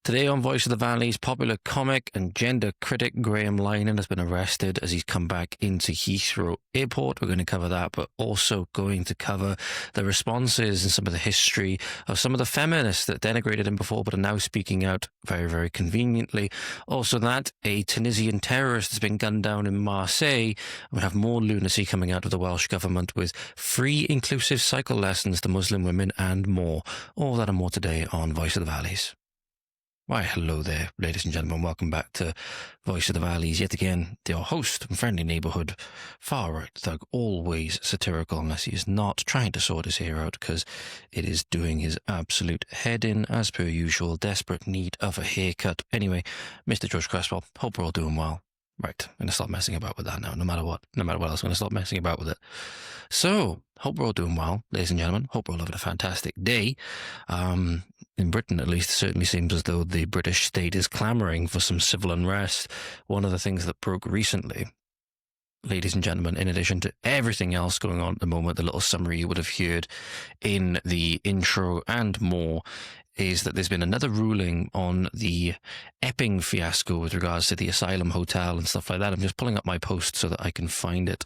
Today on Voice of the Valley's popular comic and gender critic Graham Linehan has been arrested as he's come back into Heathrow Airport. We're going to cover that, but also going to cover the responses and some of the history of some of the feminists that denigrated him before but are now speaking out very, very conveniently. Also that a Tunisian terrorist has been gunned down in Marseille. We have more lunacy coming out of the Welsh government with free inclusive cycle lessons to Muslim women and more. All that and more today on Voice of the Valleys. Why, hello there, ladies and gentlemen. Welcome back to Voice of the Valleys. Yet again, your host and friendly neighbourhood far-right thug, always satirical unless he is not trying to sort his hair out because it is doing his absolute head in, as per usual, desperate need of a haircut. Anyway, Mr. George Cresswell, hope we're all doing well. Right, I'm going to stop messing about with that now, no matter what else, I'm going to stop messing about with it. So, hope we're all doing well, ladies and gentlemen. Hope we're all having a fantastic day. In Britain, at least, it certainly seems as though the British state is clamouring for some civil unrest. One of the things that broke recently, ladies and gentlemen, in addition to everything else going on at the moment, the little summary you would have heard in the intro and more, is that there's been another ruling on the Epping fiasco with regards to the asylum hotel and stuff like that. I'm just pulling up my post so that I can find it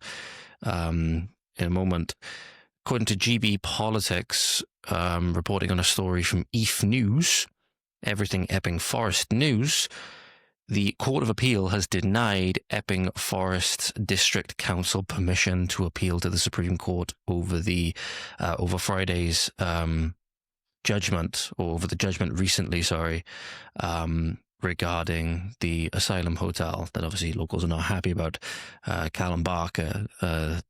in a moment. According to GB Politics, reporting on a story from EF News, Everything Epping Forest News, the Court of Appeal has denied Epping Forest District Council permission to appeal to the Supreme Court over the over Friday's judgment, or over the judgment recently, regarding the asylum hotel that obviously locals are not happy about. Callum Barker,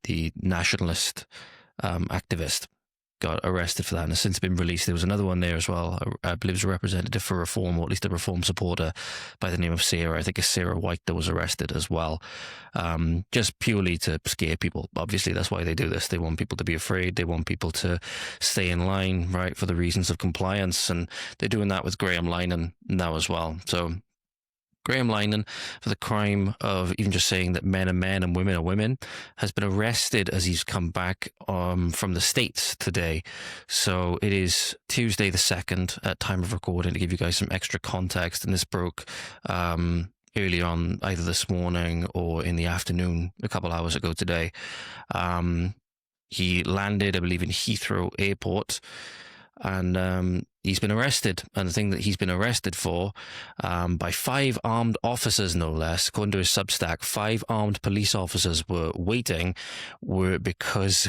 the nationalist activist, got arrested for that and has since been released. There was another one there as well. I believe it was a representative for Reform, or at least a Reform supporter by the name of Sarah. I think it's Sarah White that was arrested as well. Just purely to scare people. Obviously, that's why they do this. They want people to be afraid. They want people to stay in line, right, for the reasons of compliance. And they're doing that with Graham Linehan now as well. So Graham Linehan, for the crime of even just saying that men are men and women are women, has been arrested as he's come back from the States today. So it is Tuesday the 2nd at time of recording, to give you guys some extra context. And this broke early on, either this morning or in the afternoon, a couple hours ago today. He landed, I believe, in Heathrow Airport, and he's been arrested. And the thing that he's been arrested for, by 5 armed officers, no less, according to his Substack, 5 armed police officers were waiting, because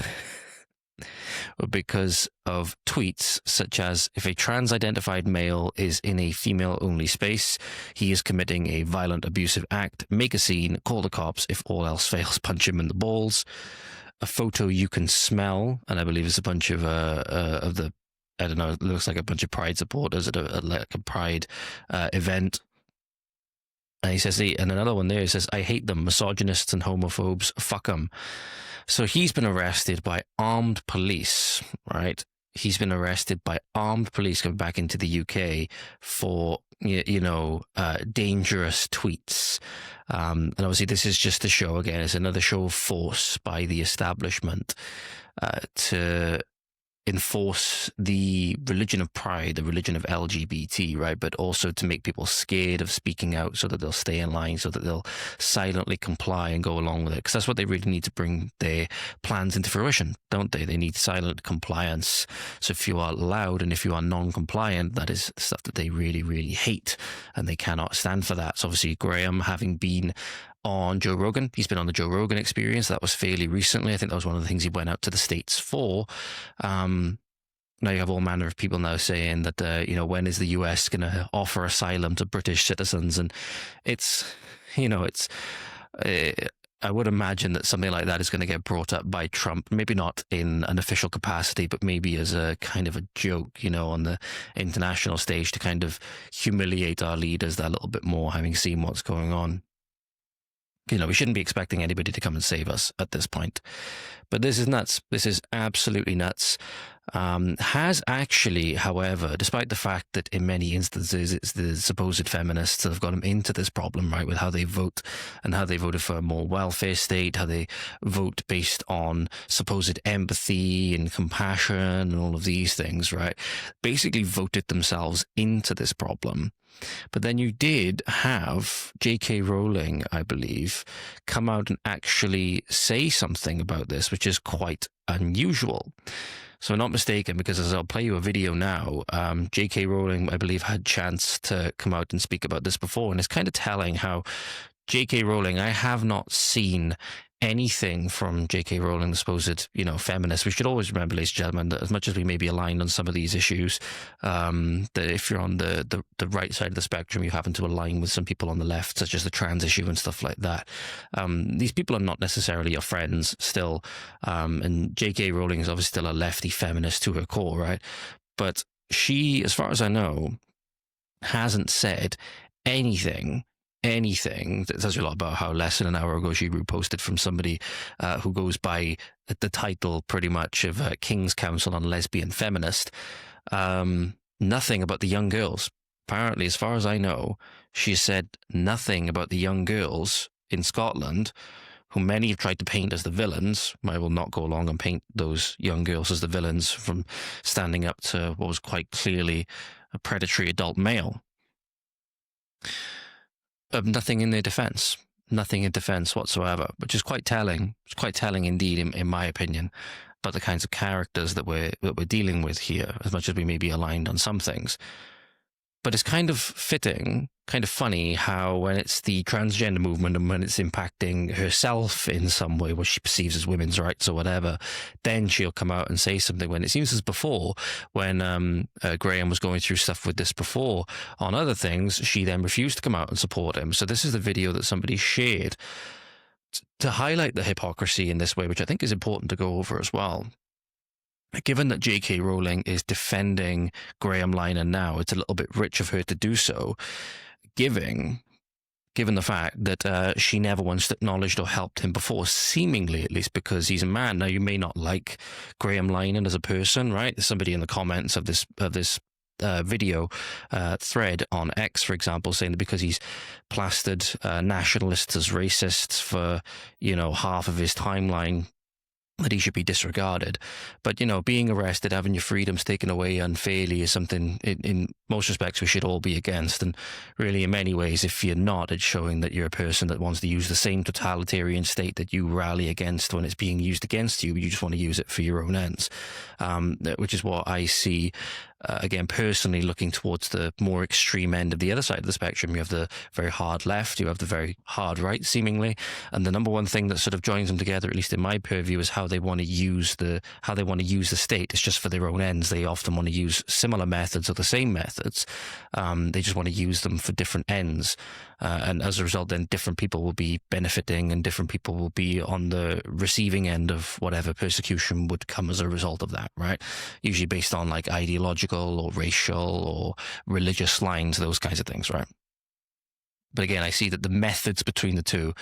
of tweets such as, if a trans-identified male is in a female-only space, he is committing a violent, abusive act, make a scene, call the cops, if all else fails, punch him in the balls. A photo you can smell, and I believe it's a bunch of the, I don't know, it looks like a bunch of Pride supporters at a Pride event. And he says, and another one there, he says, I hate them, misogynists and homophobes, fuck them. So he's been arrested by armed police, right? He's been arrested by armed police coming back into the UK for, dangerous tweets. And obviously this is just a show, again, it's another show of force by the establishment to enforce the religion of pride, the religion of LGBT, right? But also to make people scared of speaking out so that they'll stay in line, so that they'll silently comply and go along with it. Because that's what they really need to bring their plans into fruition, don't they? They need silent compliance. So if you are loud and if you are non-compliant, that is stuff that they really, really hate, and they cannot stand for that. So obviously Graham, having been on Joe Rogan, he's been on the Joe Rogan Experience. That was fairly recently. I think that was one of the things he went out to the States for. Now you have all manner of people now saying that, when is the US going to offer asylum to British citizens? And I would imagine that something like that is going to get brought up by Trump, maybe not in an official capacity, but maybe as a kind of a joke, on the international stage, to kind of humiliate our leaders that little bit more, having seen what's going on. We shouldn't be expecting anybody to come and save us at this point. But this is nuts. This is absolutely nuts. has actually, however, despite the fact that in many instances it's the supposed feminists that have got them into this problem, right, with how they vote and how they voted for a more welfare state, how they vote based on supposed empathy and compassion and all of these things, right, basically voted themselves into this problem. But then you did have J.K. Rowling, I believe, come out and actually say something about this, which is quite unusual. So not mistaken, because as I'll play you a video now, J.K. Rowling, I believe, had a chance to come out and speak about this before. And it's kind of telling how J.K. Rowling, I have not seen anything from J.K. Rowling, the supposed, feminist. We should always remember, ladies and gentlemen, that as much as we may be aligned on some of these issues, that if you're on the right side of the spectrum, you happen to align with some people on the left, such as the trans issue and stuff like that. These people are not necessarily your friends still. And J.K. Rowling is obviously still a lefty feminist to her core, right? But she, as far as I know, hasn't said anything that tells you a lot about how less than an hour ago she reposted from somebody who goes by the title pretty much of King's Council on Lesbian Feminist. Nothing about the young girls. Apparently, as far as I know, she said nothing about the young girls in Scotland, who many have tried to paint as the villains. I will not go along and paint those young girls as the villains from standing up to what was quite clearly a predatory adult male. Nothing in their defense, nothing in defense whatsoever, which is quite telling. It's quite telling indeed, in my opinion, about the kinds of characters that we're dealing with here, as much as we may be aligned on some things. But it's kind of fitting, kind of funny how when it's the transgender movement and when it's impacting herself in some way, what she perceives as women's rights or whatever, then she'll come out and say something. When it seems as before, when Graham was going through stuff with this before on other things, she then refused to come out and support him. So this is the video that somebody shared to highlight the hypocrisy in this way, which I think is important to go over as well. Given that J.K. Rowling is defending Graham Linehan now, it's a little bit rich of her to do so, given the fact that she never once acknowledged or helped him before, seemingly at least, because he's a man. Now, you may not like Graham Linehan as a person, right? There's somebody in the comments of this video thread on X, for example, saying that because he's plastered nationalists as racists for, half of his timeline, that he should be disregarded. But, being arrested, having your freedoms taken away unfairly is something in most respects we should all be against. And really, in many ways, if you're not, it's showing that you're a person that wants to use the same totalitarian state that you rally against when it's being used against you. You just want to use it for your own ends, which is what I see. Again, personally, looking towards the more extreme end of the other side of the spectrum. You have the very hard left, you have the very hard right, seemingly, and the number one thing that sort of joins them together, at least in my purview, is how they want to use the state. It's just for their own ends. They often want to use similar methods or the same methods. They just want to use them for different ends, and as a result, then different people will be benefiting, and different people will be on the receiving end of whatever persecution would come as a result of that. Right? Usually based on like ideological or racial or religious lines, those kinds of things, right? But again, I see that the methods between the two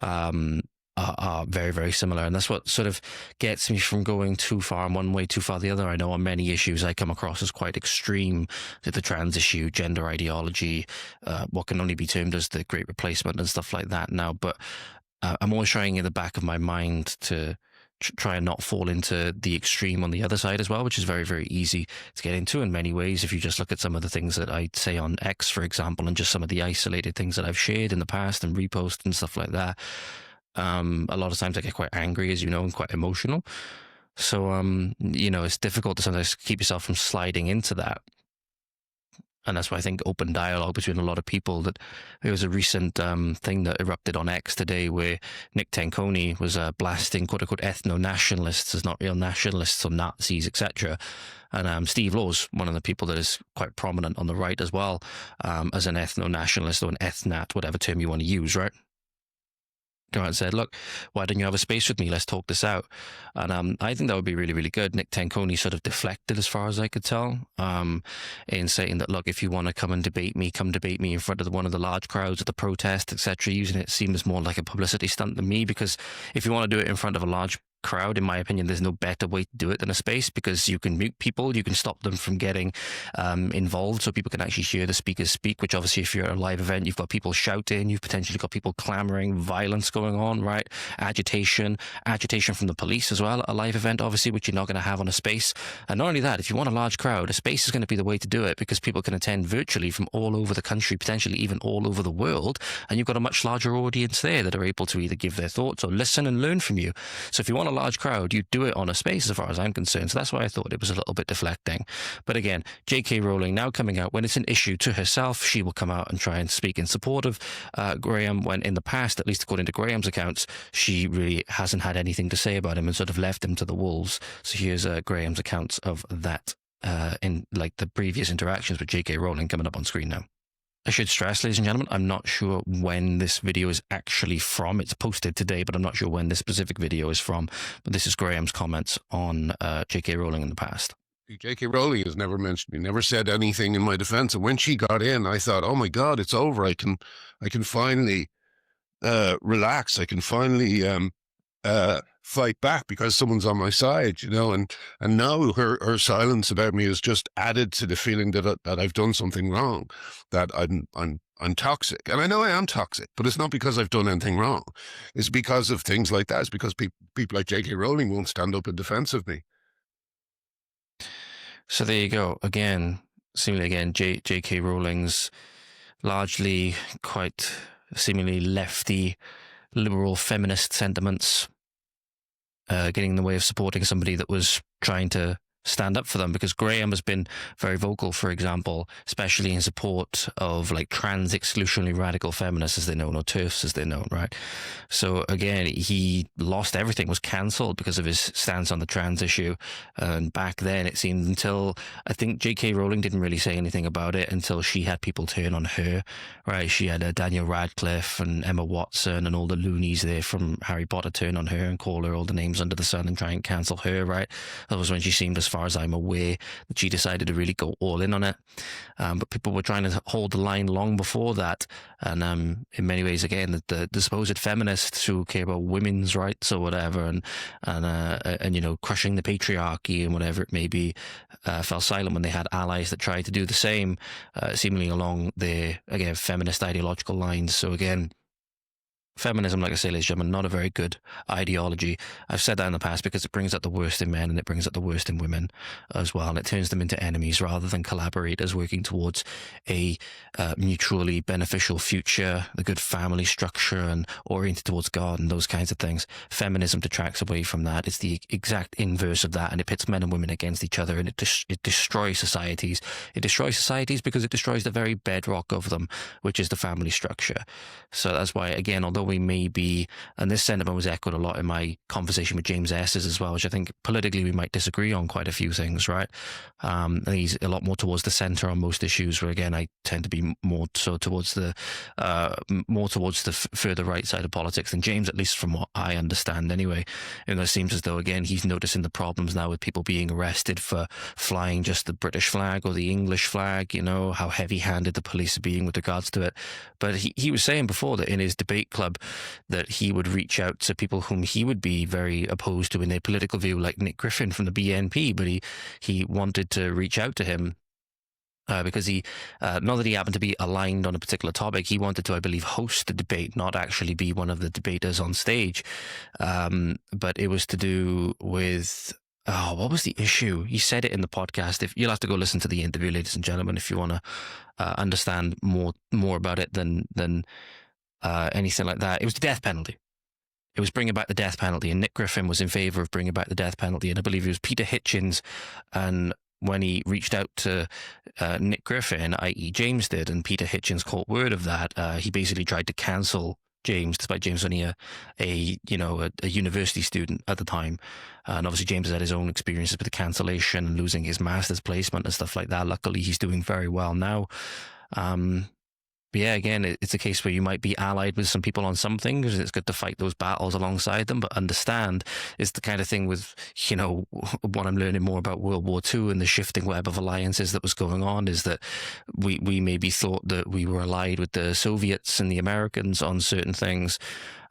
are very, very similar. And that's what sort of gets me from going too far in one way, too far the other. I know on many issues I come across as quite extreme to the trans issue, gender ideology, what can only be termed as the great replacement and stuff like that now. But I'm always trying in the back of my mind to try and not fall into the extreme on the other side as well, which is very, very easy to get into in many ways. If you just look at some of the things that I say on X, for example, and just some of the isolated things that I've shared in the past and reposted and stuff like that, a lot of times I get quite angry, as you know, and quite emotional. So, it's difficult to sometimes keep yourself from sliding into that. And that's why I think open dialogue between a lot of people, that there was a recent thing that erupted on X today where Nick Tanconi was blasting quote-unquote ethno-nationalists as not real nationalists or Nazis, etc. And Steve Law's one of the people that is quite prominent on the right as well, as an ethno-nationalist or an ethnat, whatever term you want to use, right? And said, look, why don't you have a space with me? Let's talk this out. And I think that would be really, really good. Nick Tanconi sort of deflected, as far as I could tell, in saying that, look, if you want to come and debate me, come debate me in front of one of the large crowds at the protest, etc., using it seems more like a publicity stunt than me, because if you want to do it in front of a large crowd, in my opinion, there's no better way to do it than a space, because you can mute people, you can stop them from getting involved, so people can actually hear the speakers speak, which obviously if you're at a live event, you've got people shouting, you've potentially got people clamoring, violence going on, right? Agitation from the police as well at a live event, obviously, which you're not going to have on a space. And not only that, if you want a large crowd, a space is going to be the way to do it, because people can attend virtually from all over the country, potentially even all over the world, and you've got a much larger audience there that are able to either give their thoughts or listen and learn from you. So if you want a large crowd, you do it on a space, as far as I'm concerned. So that's why I thought it was a little bit deflecting. But again, J.K. Rowling now coming out, when it's an issue to herself, she will come out and try and speak in support of Graham, when in the past, at least according to Graham's accounts, she really hasn't had anything to say about him and sort of left him to the wolves. So here's Graham's accounts of that in like the previous interactions with J.K. Rowling coming up on screen now. I should stress, ladies and gentlemen, I'm not sure when this video is actually from. It's posted today, but I'm not sure when this specific video is from. But this is Graham's comments on J.K. Rowling in the past. J.K. Rowling has never mentioned me, never said anything in my defense. And when she got in, I thought, oh my God, it's over. I can finally relax. I can finally fight back because someone's on my side, you know. And now her silence about me has just added to the feeling that I've done something wrong, that I'm toxic. And I know I am toxic, but it's not because I've done anything wrong. It's because of things like that. It's because people like J.K. Rowling won't stand up in defense of me. So there you go. Again, seemingly again, J.K. Rowling's largely quite seemingly lefty, liberal, feminist sentiments getting in the way of supporting somebody that was trying to stand up for them, because Graham has been very vocal, for example, especially in support of like trans exclusionary radical feminists, as they're known, or TERFs as they're known, right? So again, he lost everything, was cancelled because of his stance on the trans issue. And back then, it seemed, until I think J.K. Rowling didn't really say anything about it until she had people turn on her, right? She had Daniel Radcliffe and Emma Watson and all the loonies there from Harry Potter turn on her and call her all the names under the sun and try and cancel her, right? That was when she seemed, as far as I'm aware, that she decided to really go all in on it. But people were trying to hold the line long before that. And in many ways, again, the supposed feminists who care about women's rights or whatever, and you know, crushing the patriarchy and whatever it may be, fell silent when they had allies that tried to do the same, seemingly along their, again, feminist ideological lines. So again, feminism, like I say, ladies and gentlemen, not a very good ideology. I've said that in the past because it brings out the worst in men and it brings out the worst in women as well. And it turns them into enemies rather than collaborators working towards a mutually beneficial future, the good family structure and oriented towards God and those kinds of things. Feminism detracts away from that. It's the exact inverse of that, and it pits men and women against each other, and it destroys societies. It destroys societies because it destroys the very bedrock of them, which is the family structure. So that's why, again, although we may be, and this sentiment was echoed a lot in my conversation with James Esses as well, which I think politically we might disagree on quite a few things, right? And he's a lot more towards the centre on most issues, where again I tend to be more so towards the further right side of politics than James, at least from what I understand anyway. And it seems as though, again, he's noticing the problems now with people being arrested for flying just the British flag or the English flag, you know, how heavy-handed the police are being with regards to it. But he was saying before that in his debate club that he would reach out to people whom he would be very opposed to in their political view, like Nick Griffin from the BNP, but he wanted to reach out to him because he, not that he happened to be aligned on a particular topic, he wanted to, I believe, host the debate, not actually be one of the debaters on stage. But it was to do with, what was the issue? He said it in the podcast. If you'll have to go listen to the interview, ladies and gentlemen, if you want to understand more about it than anything like that. It was the death penalty. It was bringing back the death penalty, and Nick Griffin was in favour of bringing back the death penalty, and I believe it was Peter Hitchens, and when he reached out to Nick Griffin, i.e. James did, and Peter Hitchens caught word of that, he basically tried to cancel James, despite James only a university student at the time. And obviously James has had his own experiences with the cancellation and losing his master's placement and stuff like that. Luckily, he's doing very well now. But yeah, again, it's a case where you might be allied with some people on some things, and it's good to fight those battles alongside them. But understand, it's the kind of thing with, you know, what I'm learning more about World War II and the shifting web of alliances that was going on is that we maybe thought that we were allied with the Soviets and the Americans on certain things.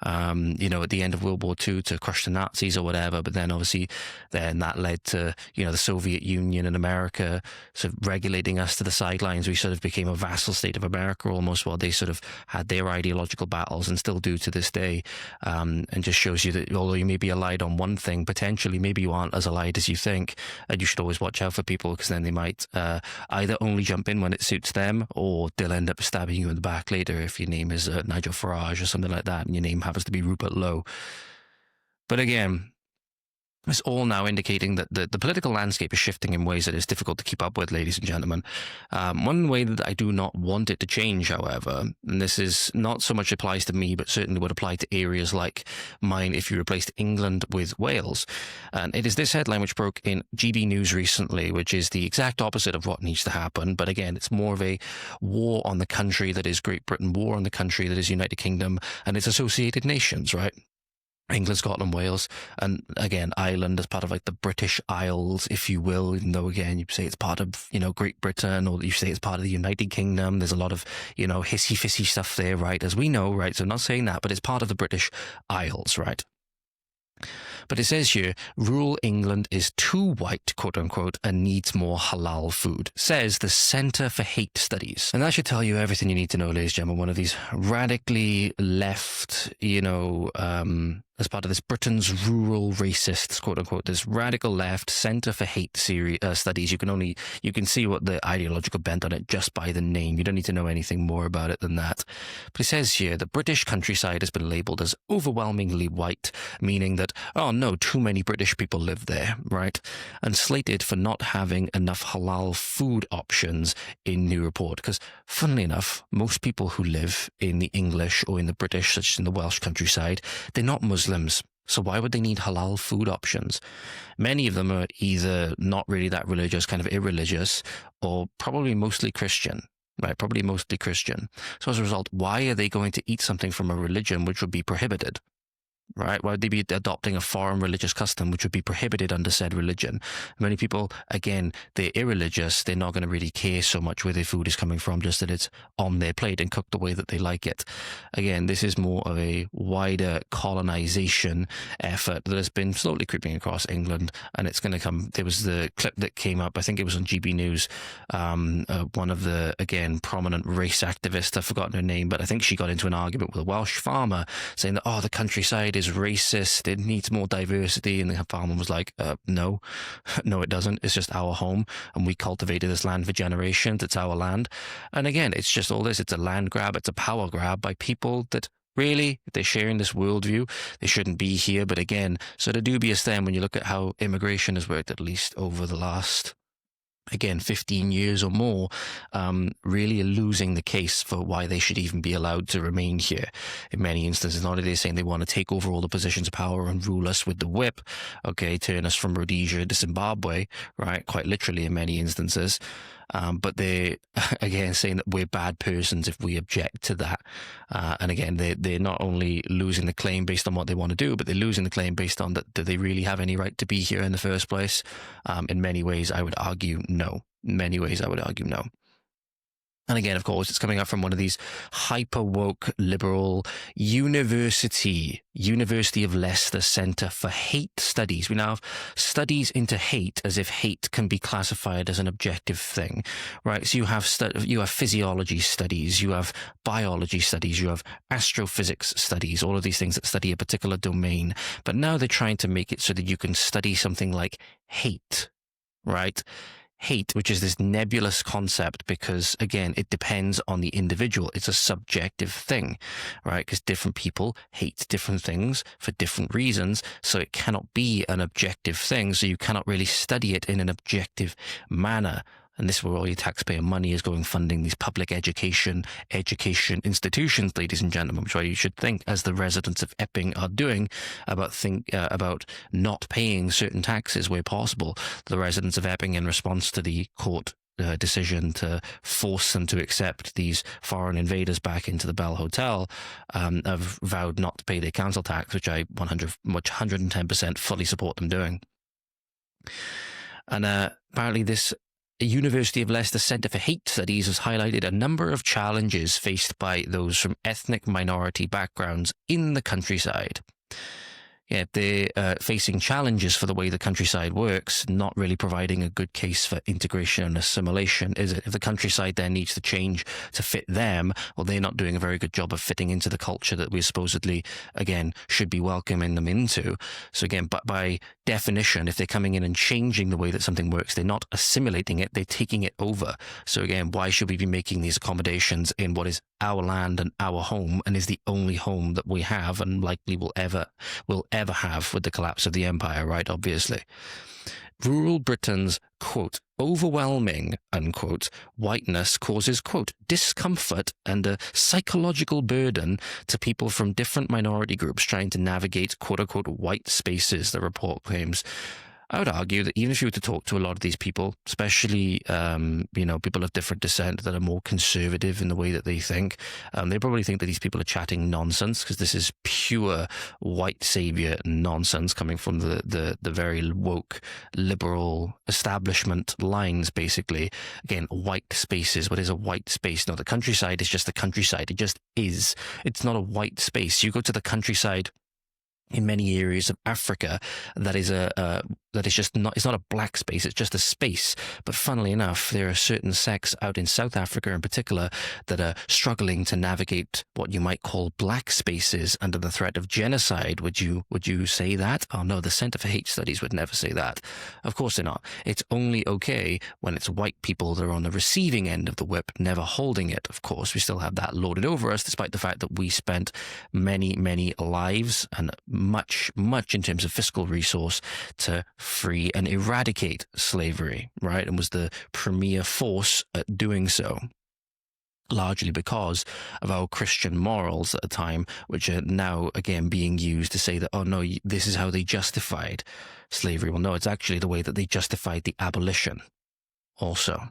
at the end of World War II to crush the Nazis or whatever. But then obviously then that led to, the Soviet Union and America sort of regulating us to the sidelines. We sort of became a vassal state of America almost, while they sort of had their ideological battles and still do to this day. And just shows you that although you may be allied on one thing, potentially maybe you aren't as allied as you think. And you should always watch out for people, because then they might either only jump in when it suits them, or they'll end up stabbing you in the back later if your name is Nigel Farage or something like that and your name happens to be Rupert Lowe. But again, it's all now indicating that the political landscape is shifting in ways that it's difficult to keep up with, ladies and gentlemen. One way that I do not want it to change, however, and this is not so much applies to me, but certainly would apply to areas like mine if you replaced England with Wales. And it is this headline which broke in GB News recently, which is the exact opposite of what needs to happen. But again, it's more of a war on the country that is Great Britain, war on the country that is United Kingdom and its associated nations, right? England, Scotland, Wales, and again, Ireland as part of like the British Isles, if you will, even though again, you say it's part of, Great Britain, or you say it's part of the United Kingdom. There's a lot of, hissy-fissy stuff there, right? As we know, right? So I'm not saying that, but it's part of the British Isles, right? But it says here, rural England is too white, quote unquote, and needs more halal food, says the Centre for Hate Studies. And that should tell you everything you need to know, ladies and gentlemen. One of these radically left, as part of this Britain's rural racists, quote unquote, this radical left Centre for Hate studies. You can see what the ideological bent on it just by the name. You don't need to know anything more about it than that. But it says here, the British countryside has been labelled as overwhelmingly white, meaning that, oh no, too many British people live there, right? And slated for not having enough halal food options in new report. Because funnily enough, most people who live in the English or in the British, such as in the Welsh countryside, they're not Muslims. So why would they need halal food options? Many of them are either not really that religious, kind of irreligious, or probably mostly Christian. Right, probably mostly Christian. So as a result, why are they going to eat something from a religion which would be prohibited? Right? Why would they be adopting a foreign religious custom which would be prohibited under said religion? Many people, again, they're irreligious. They're not going to really care so much where their food is coming from, just that it's on their plate and cooked the way that they like it. Again, this is more of a wider colonization effort that has been slowly creeping across England, and it's going to come. There was the clip that came up, I think it was on GB News, one of the, again, prominent race activists, I've forgotten her name, but I think she got into an argument with a Welsh farmer saying that, the countryside is racist, it needs more diversity, and the farmer was like, no it doesn't, it's just our home and we cultivated this land for generations, it's our land. And again, it's just all this, it's a land grab, it's a power grab by people that really, if they're sharing this worldview, they shouldn't be here. But again, sort of dubious then when you look at how immigration has worked, at least over the last, again, 15 years or more, really losing the case for why they should even be allowed to remain here. In many instances, not only are they saying they want to take over all the positions of power and rule us with the whip, okay, turn us from Rhodesia to Zimbabwe, right, quite literally in many instances. But they're, again, saying that we're bad persons if we object to that. And again, they're not only losing the claim based on what they want to do, but they're losing the claim based on that, do they really have any right to be here in the first place? In many ways, I would argue no. In many ways, I would argue no. And again, of course, it's coming up from one of these hyper-woke liberal University of Leicester Centre for Hate Studies. We now have studies into hate as if hate can be classified as an objective thing, right? So you have physiology studies, you have biology studies, you have astrophysics studies, all of these things that study a particular domain. But now they're trying to make it so that you can study something like hate, right? Hate, which is this nebulous concept because, again, it depends on the individual. It's a subjective thing, right? Because different people hate different things for different reasons, so it cannot be an objective thing, so you cannot really study it in an objective manner. And this is where all your taxpayer money is going, funding these public education institutions, ladies and gentlemen, which is why you should think, as the residents of Epping are doing, about not paying certain taxes where possible. The residents of Epping, in response to the court decision to force them to accept these foreign invaders back into the Vale Hotel, have vowed not to pay their council tax, which I 110% fully support them doing. And apparently this The University of Leicester Centre for Hate Studies has highlighted a number of challenges faced by those from ethnic minority backgrounds in the countryside. Yeah, they're facing challenges for the way the countryside works, not really providing a good case for integration and assimilation, is it? If the countryside then needs to change to fit them, well, they're not doing a very good job of fitting into the culture that we supposedly, again, should be welcoming them into. So again, but by definition, if they're coming in and changing the way that something works, they're not assimilating it, they're taking it over. So again, why should we be making these accommodations in what is our land and our home, and is the only home that we have and likely will ever have with the collapse of the empire, right? Obviously. Rural Britain's, quote, overwhelming, unquote, whiteness causes, quote, discomfort and a psychological burden to people from different minority groups trying to navigate, quote, unquote, white spaces, the report claims. I would argue that even if you were to talk to a lot of these people, especially, people of different descent that are more conservative in the way that they think, they probably think that these people are chatting nonsense, because this is pure white savior nonsense coming from the very woke liberal establishment lines, basically. Again, white spaces. What is a white space? No, the countryside is just the countryside. It just is. It's not a white space. You go to the countryside in many areas of Africa, that is just not, it's not a black space, it's just a space. But funnily enough, there are certain sects out in South Africa in particular that are struggling to navigate what you might call black spaces under the threat of genocide. Would you say that? Oh no, the Centre for Hate Studies would never say that. Of course they're not. It's only okay when it's white people that are on the receiving end of the whip, never holding it. Of course, we still have that loaded over us, despite the fact that we spent many, many lives and much in terms of fiscal resource to free and eradicate slavery, right? And was the premier force at doing so, largely because of our Christian morals at the time, which are now again being used to say that, oh no, this is how they justified slavery. Well, no, it's actually the way that they justified the abolition also.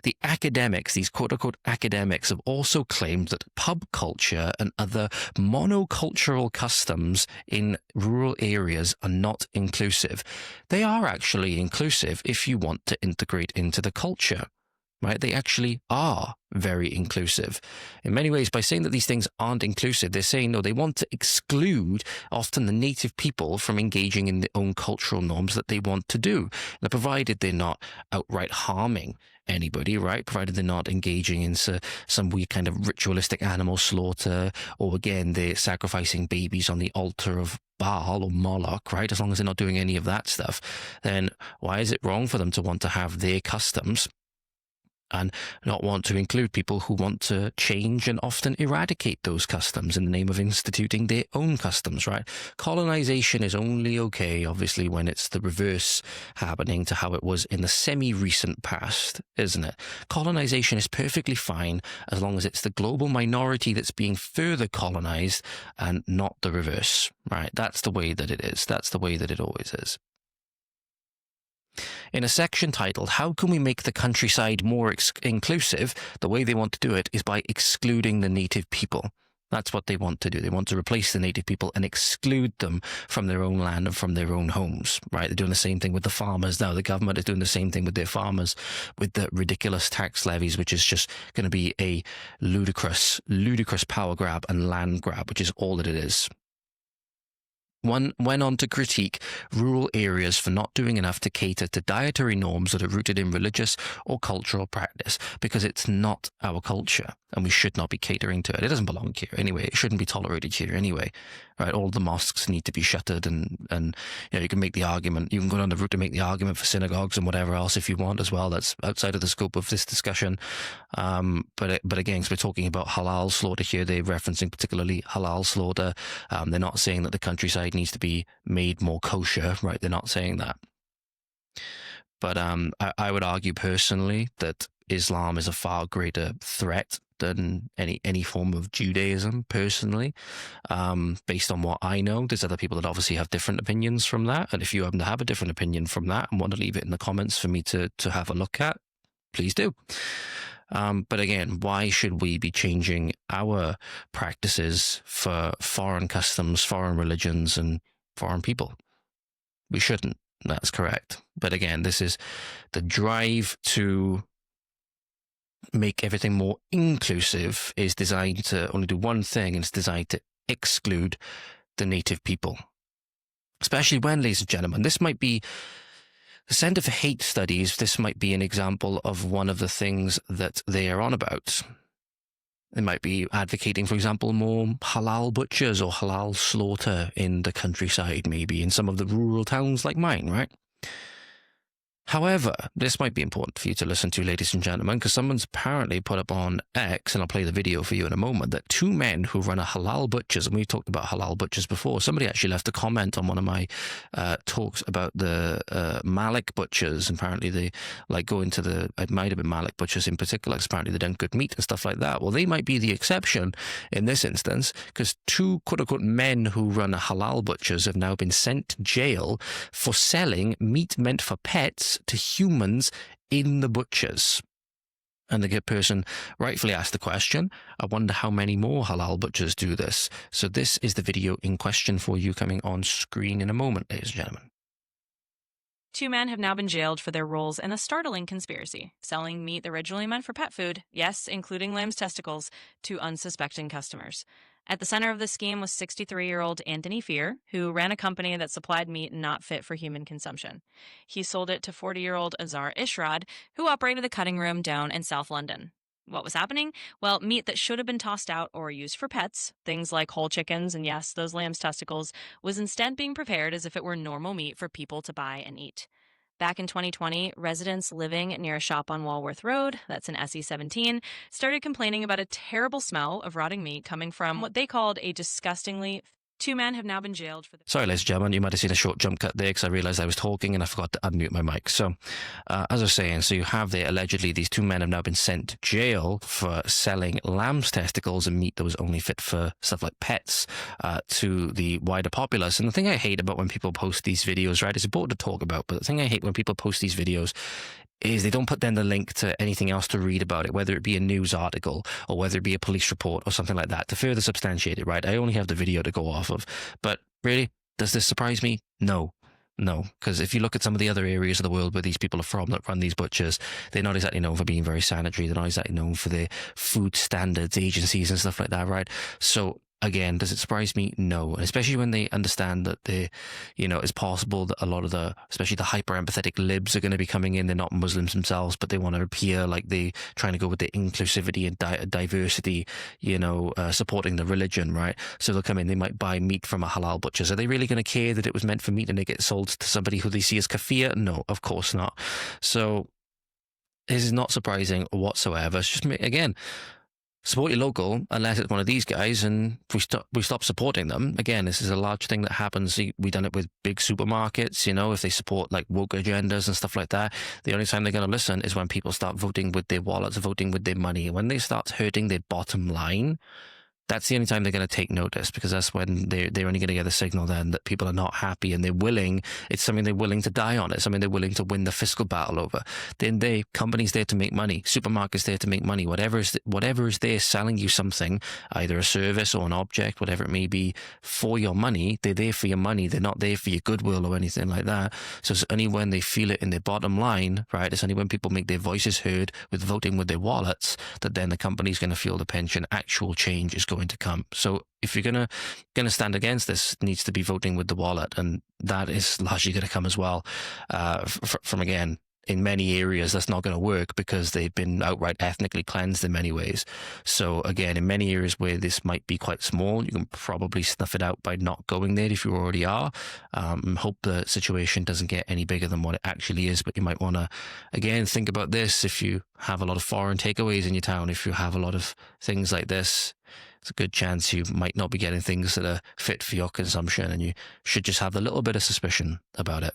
The academics, these quote-unquote academics, have also claimed that pub culture and other monocultural customs in rural areas are not inclusive. They are actually inclusive if you want to integrate into the culture, right? They actually are very inclusive. In many ways, by saying that these things aren't inclusive, they're saying, no, they want to exclude often the native people from engaging in their own cultural norms that they want to do. Now, provided they're not outright harming anybody, right? Provided they're not engaging in some weird kind of ritualistic animal slaughter, or again, they're sacrificing babies on the altar of Baal or Moloch, right? As long as they're not doing any of that stuff, then why is it wrong for them to want to have their customs and not want to include people who want to change and often eradicate those customs in the name of instituting their own customs, right? Colonization is only okay, obviously, when it's the reverse happening to how it was in the semi-recent past, isn't it? Colonization is perfectly fine as long as it's the global minority that's being further colonized and not the reverse, right? That's the way that it is. That's the way that it always is. In a section titled, How Can We Make the Countryside More Inclusive? The way they want to do it is by excluding the native people. That's what they want to do. They want to replace the native people and exclude them from their own land and from their own homes, right? They're doing the same thing with the farmers now. The government is doing the same thing with their farmers with the ridiculous tax levies, which is just going to be a ludicrous power grab and land grab, which is all that it is. One went on to critique rural areas for not doing enough to cater to dietary norms that are rooted in religious or cultural practice, because it's not our culture and we should not be catering to it. It doesn't belong here anyway. It shouldn't be tolerated here anyway, right? All the mosques need to be shuttered, and you can make the argument. You can go down the route to make the argument for synagogues and whatever else if you want as well. That's outside of the scope of this discussion. But again, so we're talking about halal slaughter here. They're referencing particularly halal slaughter. They're not saying that the countryside needs to be made more kosher, right? They're not saying that. But I would argue personally that Islam is a far greater threat than any form of Judaism, personally, based on what I know. There's other people that obviously have different opinions from that, and if you happen to have a different opinion from that and want to leave it in the comments for me to have a look at, please do. But again, why should we be changing our practices for foreign customs, foreign religions, and foreign people? We shouldn't. That's correct. But again, this is the drive to make everything more inclusive is designed to only do one thing, and it's designed to exclude the native people. Especially when, ladies and gentlemen, this might be the Centre for Hate Studies, this might be an example of one of the things that they are on about. They might be advocating, for example, more halal butchers or halal slaughter in the countryside, maybe in some of the rural towns like mine, right? However, this might be important for you to listen to, ladies and gentlemen, because someone's apparently put up on X, and I'll play the video for you in a moment, that two men who run a halal butchers, and we've talked about halal butchers before. Somebody actually left a comment on one of my talks about the Malik butchers. Apparently they go into it might have been Malik butchers in particular, because apparently they don't good meat and stuff like that. Well, they might be the exception in this instance, because two quote-unquote men who run a halal butchers have now been sent to jail for selling meat meant for pets to humans in the butchers. And the good person rightfully asked the question, I wonder how many more halal butchers do this. So this is the video in question for you, coming on screen in a moment, ladies and gentlemen. Two men have now been jailed for their roles in a startling conspiracy, selling meat originally meant for pet food, yes, including lamb's testicles, to unsuspecting customers. At the center of the scheme was 63-year-old Anthony Fear, who ran a company that supplied meat not fit for human consumption. He sold it to 40-year-old Azar Ishrad, who operated a cutting room down in South London. What was happening? Well, meat that should have been tossed out or used for pets, things like whole chickens and yes, those lamb's testicles, was instead being prepared as if it were normal meat for people to buy and eat. Back in 2020, residents living near a shop on Walworth Road, that's in SE17, started complaining about a terrible smell of rotting meat coming from what they called a disgustingly... Two men have now been jailed for... Sorry, ladies and gentlemen, you might have seen a short jump cut there because I realised I was talking and I forgot to unmute my mic. So, as I was saying, so you have there, allegedly, these two men have now been sent to jail for selling lamb's testicles and meat that was only fit for stuff like pets to the wider populace. And the thing I hate about when people post these videos, right, it's important to talk about, but the thing I hate when people post these videos is they don't put then the link to anything else to read about it, whether it be a news article or whether it be a police report or something like that, to further substantiate it, right? I only have the video to go off of. But really, does this surprise me? No. No, because if you look at some of the other areas of the world where these people are from that run these butchers, they're not exactly known for being very sanitary. They're not exactly known for their food standards agencies and stuff like that, right? So again, does it surprise me? No. And especially when they understand that it's possible that a lot of especially the hyper empathetic libs are going to be coming in. They're not Muslims themselves, but they want to appear like they trying to go with the inclusivity and diversity, supporting the religion, right? So they'll come in, they might buy meat from a halal butcher. Are they really going to care that it was meant for meat and it gets sold to somebody who they see as kafir? No, of course not. So this is not surprising whatsoever. It's just, again, support your local unless it's one of these guys, and we stop supporting them. Again, this is a large thing that happens. We've done it with big supermarkets, if they support like woke agendas and stuff like that. The only time they're going to listen is when people start voting with their wallets, voting with their money. When they start hurting their bottom line, that's the only time they're going to take notice, because that's when they're only going to get a signal then that people are not happy and it's something they're willing to die on. It's something they're willing to win the fiscal battle over. Then companies there to make money, supermarkets there to make money, whatever is there selling you something, either a service or an object, whatever it may be, for your money. They're there for your money. They're not there for your goodwill or anything like that. So it's only when they feel it in their bottom line, right? It's only when people make their voices heard with voting with their wallets that then the company's going to feel the pinch and actual change is going to come. So if you're gonna stand against this, it needs to be voting with the wallet, and that is largely going to come as well from again, in many areas that's not going to work because they've been outright ethnically cleansed in many ways. So again, in many areas where this might be quite small, you can probably snuff it out by not going there if you already are. Hope the situation doesn't get any bigger than what it actually is, but you might want to, again, think about this. If you have a lot of foreign takeaways in your town, if you have a lot of things like this, it's a good chance you might not be getting things that are fit for your consumption, and you should just have a little bit of suspicion about it.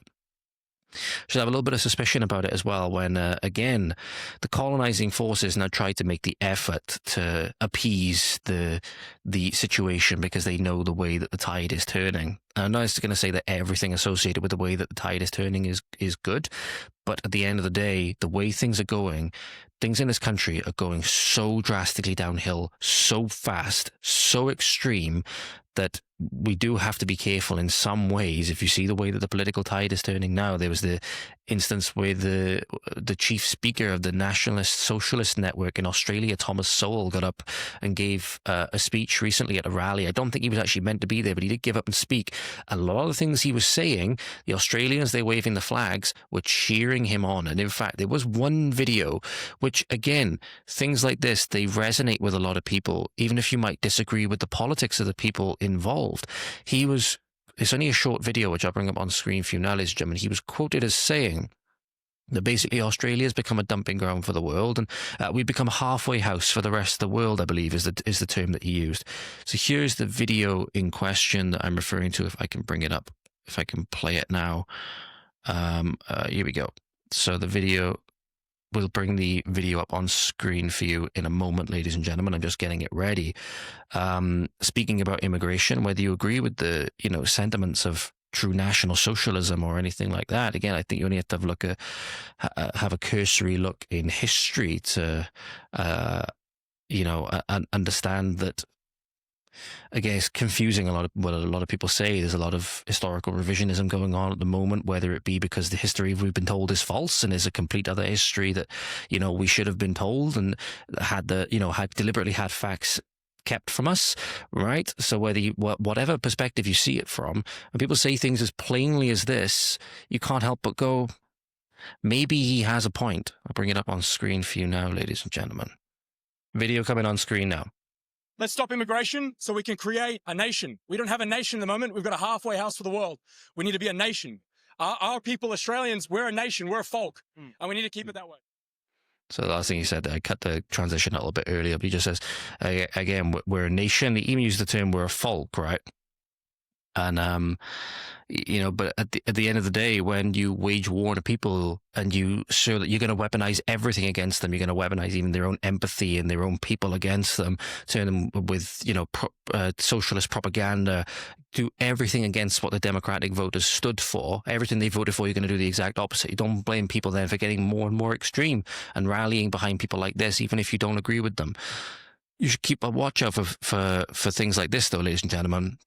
Should have a little bit of suspicion about it as well when, again, the colonizing forces now try to make the effort to appease the situation because they know the way that the tide is turning. I'm not going to say that everything associated with the way that the tide is turning is good, but at the end of the day, the way things are going, things in this country are going so drastically downhill, so fast, so extreme, that we do have to be careful in some ways. If you see the way that the political tide is turning now, there was the instance where the chief speaker of the Nationalist Socialist Network in Australia, Thomas Sowell, got up and gave a speech recently at a rally. I don't think he was actually meant to be there, but he did give up and speak. A lot of the things he was saying, the Australians, they're waving the flags, were cheering him on. And in fact, there was one video which, again, things like this, they resonate with a lot of people, even if you might disagree with the politics of the people involved. It's only a short video, which I'll bring up on screen for you now, ladies and gentlemen. He was quoted as saying that basically Australia has become a dumping ground for the world, and we've become a halfway house for the rest of the world, I believe is the term that he used. So here's the video in question that I'm referring to, if I can bring it up, if I can play it now. Here we go. So the video, we'll bring the video up on screen for you in a moment, ladies and gentlemen. I'm just getting it ready. Speaking about immigration, whether you agree with the sentiments of true National Socialism or anything like that, again, I think you only have to have a cursory look in history to understand that. Again, it's confusing what a lot of people say. There's a lot of historical revisionism going on at the moment, whether it be because the history we've been told is false and is a complete other history that, we should have been told and had deliberately had facts kept from us, right? So whatever perspective you see it from, when people say things as plainly as this, you can't help but go, maybe he has a point. I'll bring it up on screen for you now, ladies and gentlemen. Video coming on screen now. Let's stop immigration so we can create a nation. We don't have a nation at the moment. We've got a halfway house for the world. We need to be a nation. Our people, Australians, we're a nation. We're a folk. And we need to keep it that way. So the last thing he said, I cut the transition a little bit earlier, but he just says, again, we're a nation. He even used the term, we're a folk, right? And, but at the end of the day, when you wage war on people and you show that you're going to weaponize everything against them, you're going to weaponize even their own empathy and their own people against them, turn them with, socialist propaganda, do everything against what the Democratic voters stood for, everything they voted for, you're going to do the exact opposite. You don't blame people then for getting more and more extreme and rallying behind people like this, even if you don't agree with them. You should keep a watch out for things like this, though, ladies and gentlemen.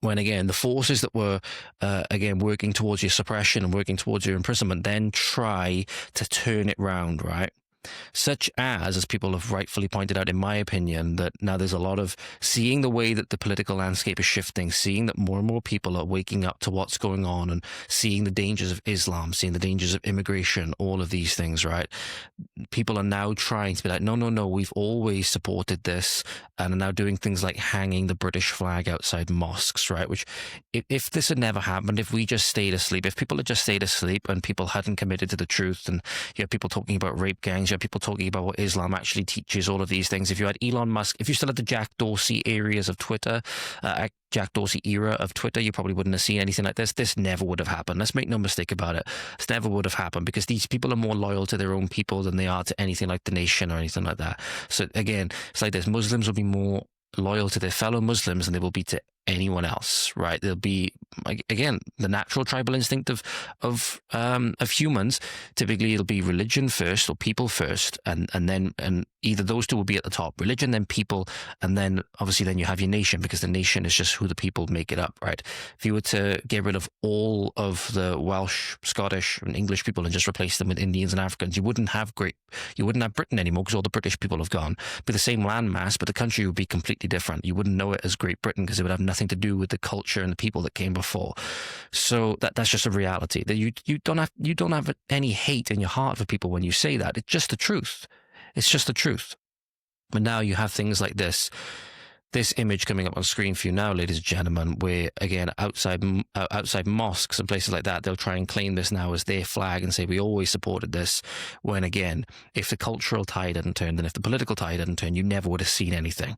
When, again, the forces that were, working towards your suppression and working towards your imprisonment then try to turn it round, right? Such as people have rightfully pointed out, in my opinion, that now there's a lot of seeing the way that the political landscape is shifting, seeing that more and more people are waking up to what's going on and seeing the dangers of Islam, seeing the dangers of immigration, all of these things, right? People are now trying to be like, no, we've always supported this, and are now doing things like hanging the British flag outside mosques, right? Which, if this had never happened, if we just stayed asleep, if people had just stayed asleep and people hadn't committed to the truth, and you have people talking about rape gangs, you have people talking about what Islam actually teaches, all of these things. If you had Elon Musk, if you still had the Jack Dorsey areas of Twitter, Jack Dorsey era of Twitter, you probably wouldn't have seen anything like this. This never would have happened. Let's make no mistake about it. This never would have happened because these people are more loyal to their own people than they are to anything like the nation or anything like that. So again, it's like this. Muslims will be more loyal to their fellow Muslims than they will be to anyone else, right? There'll be, again, the natural tribal instinct of humans. Typically, it'll be religion first or people first, and either those two will be at the top: religion, then people, and then obviously then you have your nation, because the nation is just who the people make it up, right? If you were to get rid of all of the Welsh, Scottish, and English people and just replace them with Indians and Africans, you wouldn't have Britain anymore, because all the British people have gone. It'd be the same landmass, but the country would be completely different. You wouldn't know it as Great Britain because it would have nothing to do with the culture and the people that came before. So that's just a reality. That you don't have any hate in your heart for people when you say that. It's just the truth. It's just the truth. But now you have things like this image coming up on screen for you now, ladies and gentlemen, where, again, outside mosques and places like that, they'll try and claim this now as their flag and say, we always supported this, when, again, if the cultural tide hadn't turned and if the political tide hadn't turned, you never would have seen anything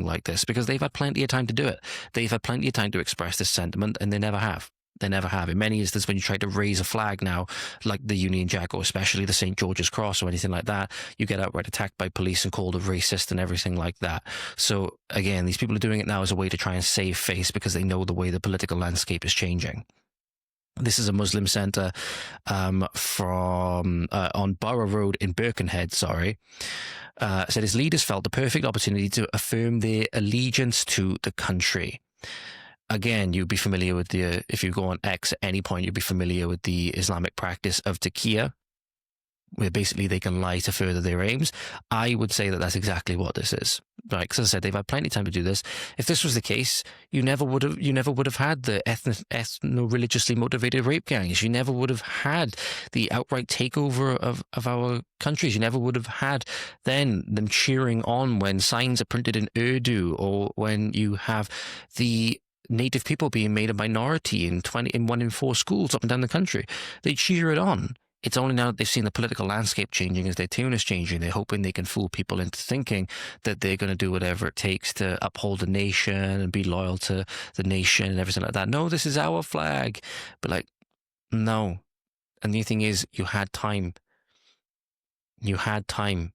like this, because they've had plenty of time to do it. They've had plenty of time to express this sentiment, and they never have. They never have. In many instances, when you try to raise a flag now, like the Union Jack or especially the St. George's Cross or anything like that, you get outright attacked by police and called a racist and everything like that. So again, these people are doing it now as a way to try and save face because they know the way the political landscape is changing. This is a Muslim centre from on Borough Road in Birkenhead, said his leaders felt the perfect opportunity to affirm their allegiance to the country. Again, you'd be familiar with if you go on X at any point, you'd be familiar with the Islamic practice of taqiyya, where basically they can lie to further their aims. I would say that that's exactly what this is, right? Because as I said, they've had plenty of time to do this. If this was the case, you never would have had the ethno-religiously motivated rape gangs. You never would have had the outright takeover of our countries. You never would have had then them cheering on when signs are printed in Urdu, or when you have the native people being made a minority in 1 in 4 schools up and down the country. They cheer it on. It's only now that they've seen the political landscape changing as their tune is changing, they're hoping they can fool people into thinking that they're going to do whatever it takes to uphold the nation and be loyal to the nation and everything like that. No, this is our flag. But like, no. And the thing is, you had time. You had time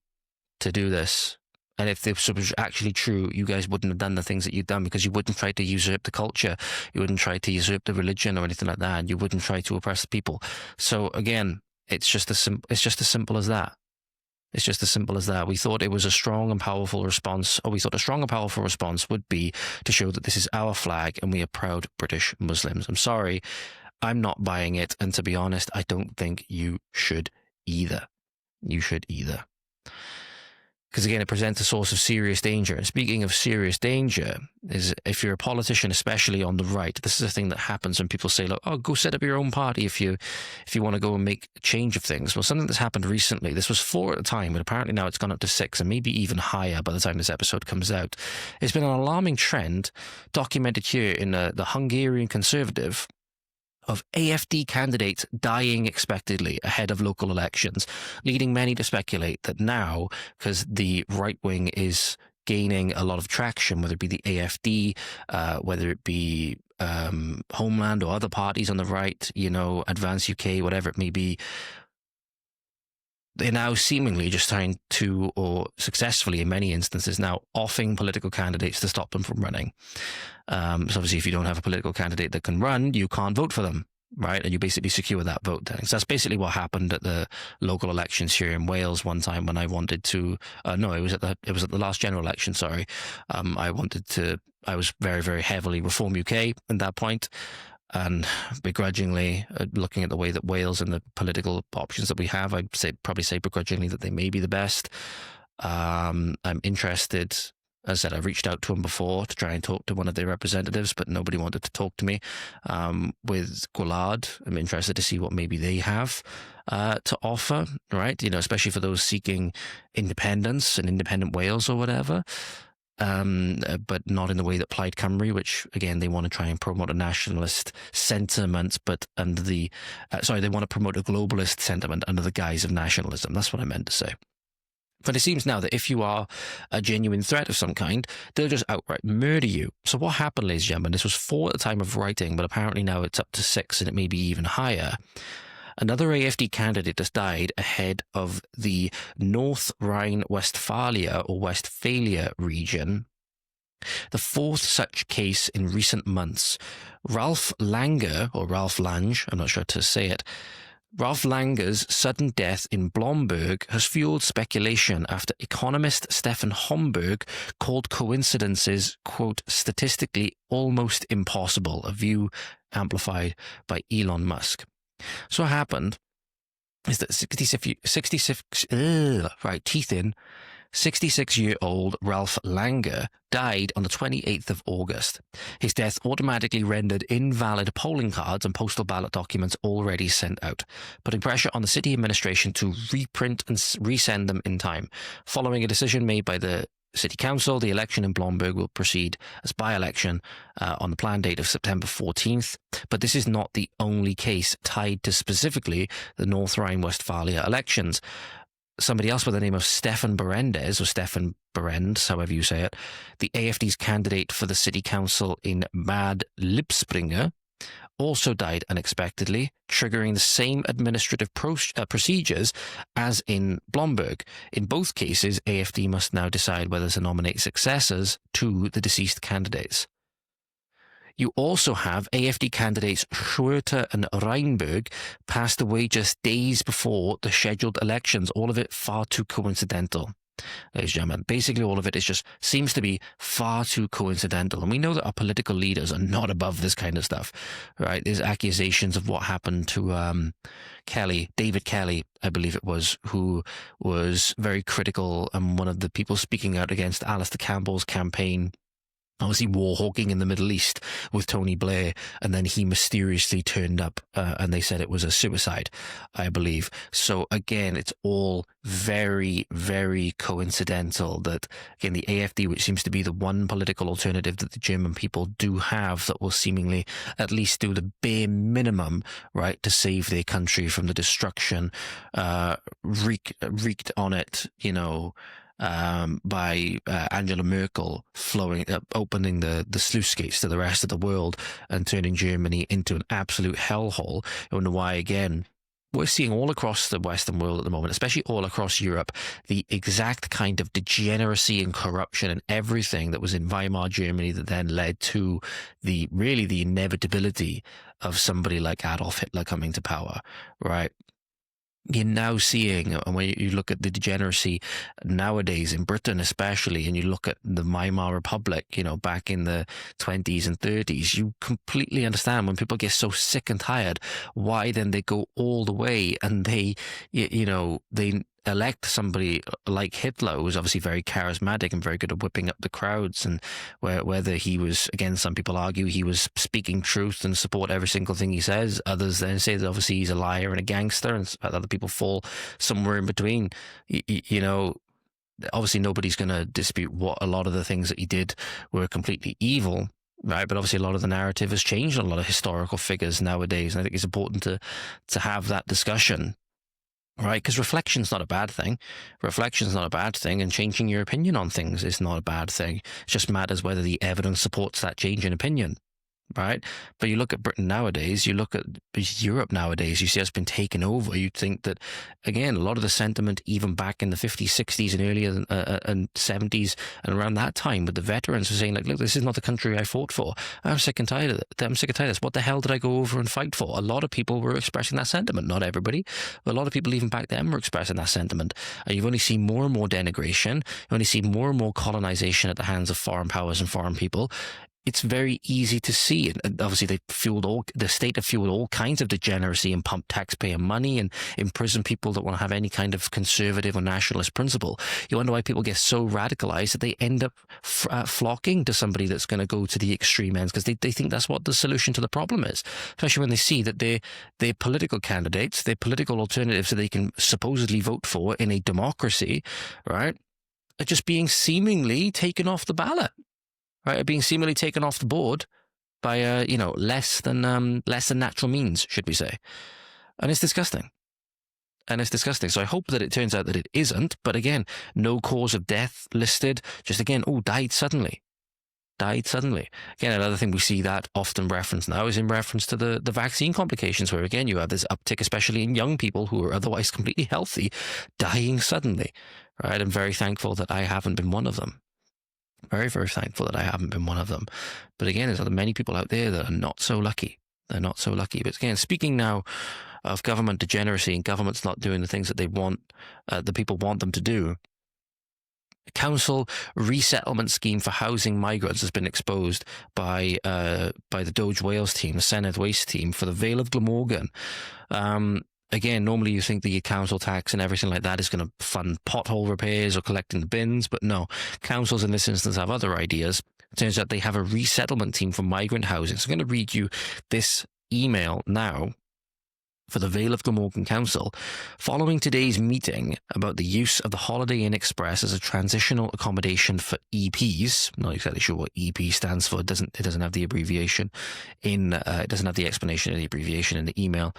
to do this. And if this was actually true, you guys wouldn't have done the things that you've done, because you wouldn't try to usurp the culture. You wouldn't try to usurp the religion or anything like that. You wouldn't try to oppress the people. So again, it's just as simple as that. It's just as simple as that. We thought it was a strong and powerful response, or we thought a strong and powerful response would be to show that this is our flag and we are proud British Muslims. I'm sorry, I'm not buying it. And to be honest, I don't think you should either. You should either. Because again, it presents a source of serious danger. And speaking of serious danger, is if you're a politician, especially on the right, this is a thing that happens when people say, "Look, oh, go set up your own party if you want to go and make a change of things." Well, something that's happened recently. This was 4 at the time, but apparently now it's gone up to 6, and maybe even higher by the time this episode comes out. It's been an alarming trend documented here in the Hungarian Conservative of AfD candidates dying expectedly ahead of local elections, leading many to speculate that now, because the right wing is gaining a lot of traction, whether it be the AfD, whether it be Homeland or other parties on the right, Advance UK, whatever it may be, they're now seemingly just trying to, or successfully in many instances now, offing political candidates to stop them from running. So obviously, if you don't have a political candidate that can run, you can't vote for them, right? And you basically secure that vote. So that's basically what happened at the local elections here in Wales one time when I wanted to. No, it was at the last general election. Sorry, I was very, very heavily Reform UK at that point. And begrudgingly, looking at the way that Wales and the political options that we have, I'd probably say begrudgingly that they may be the best. I'm interested. As I said, I've reached out to them before to try and talk to one of their representatives, but nobody wanted to talk to me. With Gwlad, I'm interested to see what maybe they have to offer, right? Especially for those seeking independence and independent Wales or whatever. But not in the way that Plaid Cymru, which again they want to try and promote a nationalist sentiment, but under the they want to promote a globalist sentiment under the guise of nationalism. That's what I meant to say. But it seems now that if you are a genuine threat of some kind, they'll just outright murder you. So what happened, ladies and gentlemen, this was 4 at the time of writing, but apparently now it's up to 6 and it may be even higher. Another AfD candidate has died ahead of the North Rhine-Westphalia or Westphalia region, the 4th such case in recent months. Ralph Lange, I'm not sure how to say it, Ralph Lange's sudden death in Blomberg has fueled speculation after economist Stefan Homburg called coincidences, quote, statistically almost impossible, a view amplified by Elon Musk. So what happened is that 66-year-old Ralph Lange died on the 28th of August. His death automatically rendered invalid polling cards and postal ballot documents already sent out, putting pressure on the city administration to reprint and resend them in time. Following a decision made by the City Council, the election in Blomberg will proceed as by-election on the planned date of September 14th. But this is not the only case tied to specifically the North Rhine-Westphalia elections. Somebody else by the name of Stefan Berendes, or Stefan Berendes, however you say it, the AfD's candidate for the City Council in Bad Lippspringe, also died unexpectedly, triggering the same administrative procedures as in Blomberg. In both cases, AfD must now decide whether to nominate successors to the deceased candidates. You also have AfD candidates Schroeter and Reinberg passed away just days before the scheduled elections. All of it far too coincidental, ladies and gentlemen. Basically, all of it is just seems to be far too coincidental. And we know that our political leaders are not above this kind of stuff, right? There's accusations of what happened to David Kelly, I believe it was, who was very critical and one of the people speaking out against Alistair Campbell's campaign. Obviously war hawking in the Middle East with Tony Blair, and then he mysteriously turned up and they said it was a suicide, I believe. So again, it's all very, very coincidental that, again, the AfD, which seems to be the one political alternative that the German people do have that will seemingly at least do the bare minimum, right, to save their country from the destruction wreaked on it, you know, by Angela Merkel opening the sluice gates to the rest of the world and turning Germany into an absolute hellhole. I wonder why, again, we're seeing all across the Western world at the moment, especially all across Europe, the exact kind of degeneracy and corruption and everything that was in Weimar Germany that then led to the inevitability of somebody like Adolf Hitler coming to power, right? You're now seeing, and when you look at the degeneracy nowadays in Britain especially, and you look at the Weimar Republic, you know, back in the 20s and 30s, you completely understand when people get so sick and tired, why then they go all the way and they elect somebody like Hitler, who was obviously very charismatic and very good at whipping up the crowds, and whether he was, again, some people argue he was speaking truth and support every single thing he says. Others then say that obviously he's a liar and a gangster, and other people fall somewhere in between. You know, obviously nobody's going to dispute what a lot of the things that he did were completely evil, right? But obviously a lot of the narrative has changed on a lot of historical figures nowadays, and I think it's important to have that discussion. Right, because reflection's not a bad thing. Reflection's not a bad thing, and changing your opinion on things is not a bad thing. It just matters whether the evidence supports that change in opinion, right? But you look at Britain nowadays, you look at Europe nowadays, you see it's been taken over. You'd think that, again, a lot of the sentiment, even back in the 50s, 60s, and earlier and 70s, and around that time, with the veterans were saying, like, look, this is not the country I fought for. I'm sick and tired of it. I'm sick and tired of this. What the hell did I go over and fight for? A lot of people were expressing that sentiment. Not everybody, but a lot of people even back then were expressing that sentiment. And you've only seen more and more denigration. You only see more and more colonization at the hands of foreign powers and foreign people. It's very easy to see. And obviously, the state have fueled all kinds of degeneracy and pumped taxpayer money and imprisoned people that want to have any kind of conservative or nationalist principle. You wonder why people get so radicalized that they end up flocking to somebody that's going to go to the extreme ends, because they think that's what the solution to the problem is. Especially when they see that their political candidates, their political alternatives that they can supposedly vote for in a democracy, right, are just being seemingly taken off the ballot. Right, being seemingly taken off the board by less than natural means, should we say? And it's disgusting. So I hope that it turns out that it isn't. But again, no cause of death listed. Just again, died suddenly. Again, another thing we see that often referenced now is in reference to the vaccine complications, where again you have this uptick, especially in young people who are otherwise completely healthy, dying suddenly. Right, I'm very thankful that I haven't been one of them. Very, very thankful that I haven't been one of them. But again, there's many people out there that are not so lucky. They're not so lucky. But again, speaking now of government degeneracy and governments not doing the things that they want, the people want them to do, a council resettlement scheme for housing migrants has been exposed by the Doge Wales team, the Senedd Waste team, for the Vale of Glamorgan. Again, normally you think the council tax and everything like that is going to fund pothole repairs or collecting the bins, but no. Councils in this instance have other ideas. It turns out they have a resettlement team for migrant housing. So I'm going to read you this email now for the Vale of Glamorgan Council. Following today's meeting about the use of the Holiday Inn Express as a transitional accommodation for EPs, I'm not exactly sure what EP stands for. It doesn't have the abbreviation it doesn't have the explanation of the abbreviation in the email.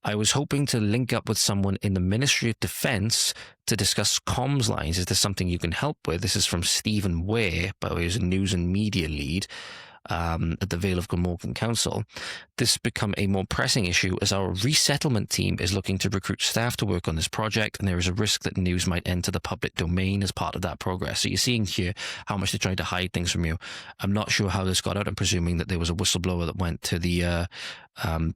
I was hoping to link up with someone in the Ministry of Defence to discuss comms lines. Is this something you can help with? This is from Stephen Ware, by the way, who's a news and media lead. at the Vale of Glamorgan Council, this has become a more pressing issue as our resettlement team is looking to recruit staff to work on this project, and there is a risk that news might enter the public domain as part of that progress. So you're seeing here how much they're trying to hide things from you. I'm not sure how this got out. I'm presuming that there was a whistleblower that went to the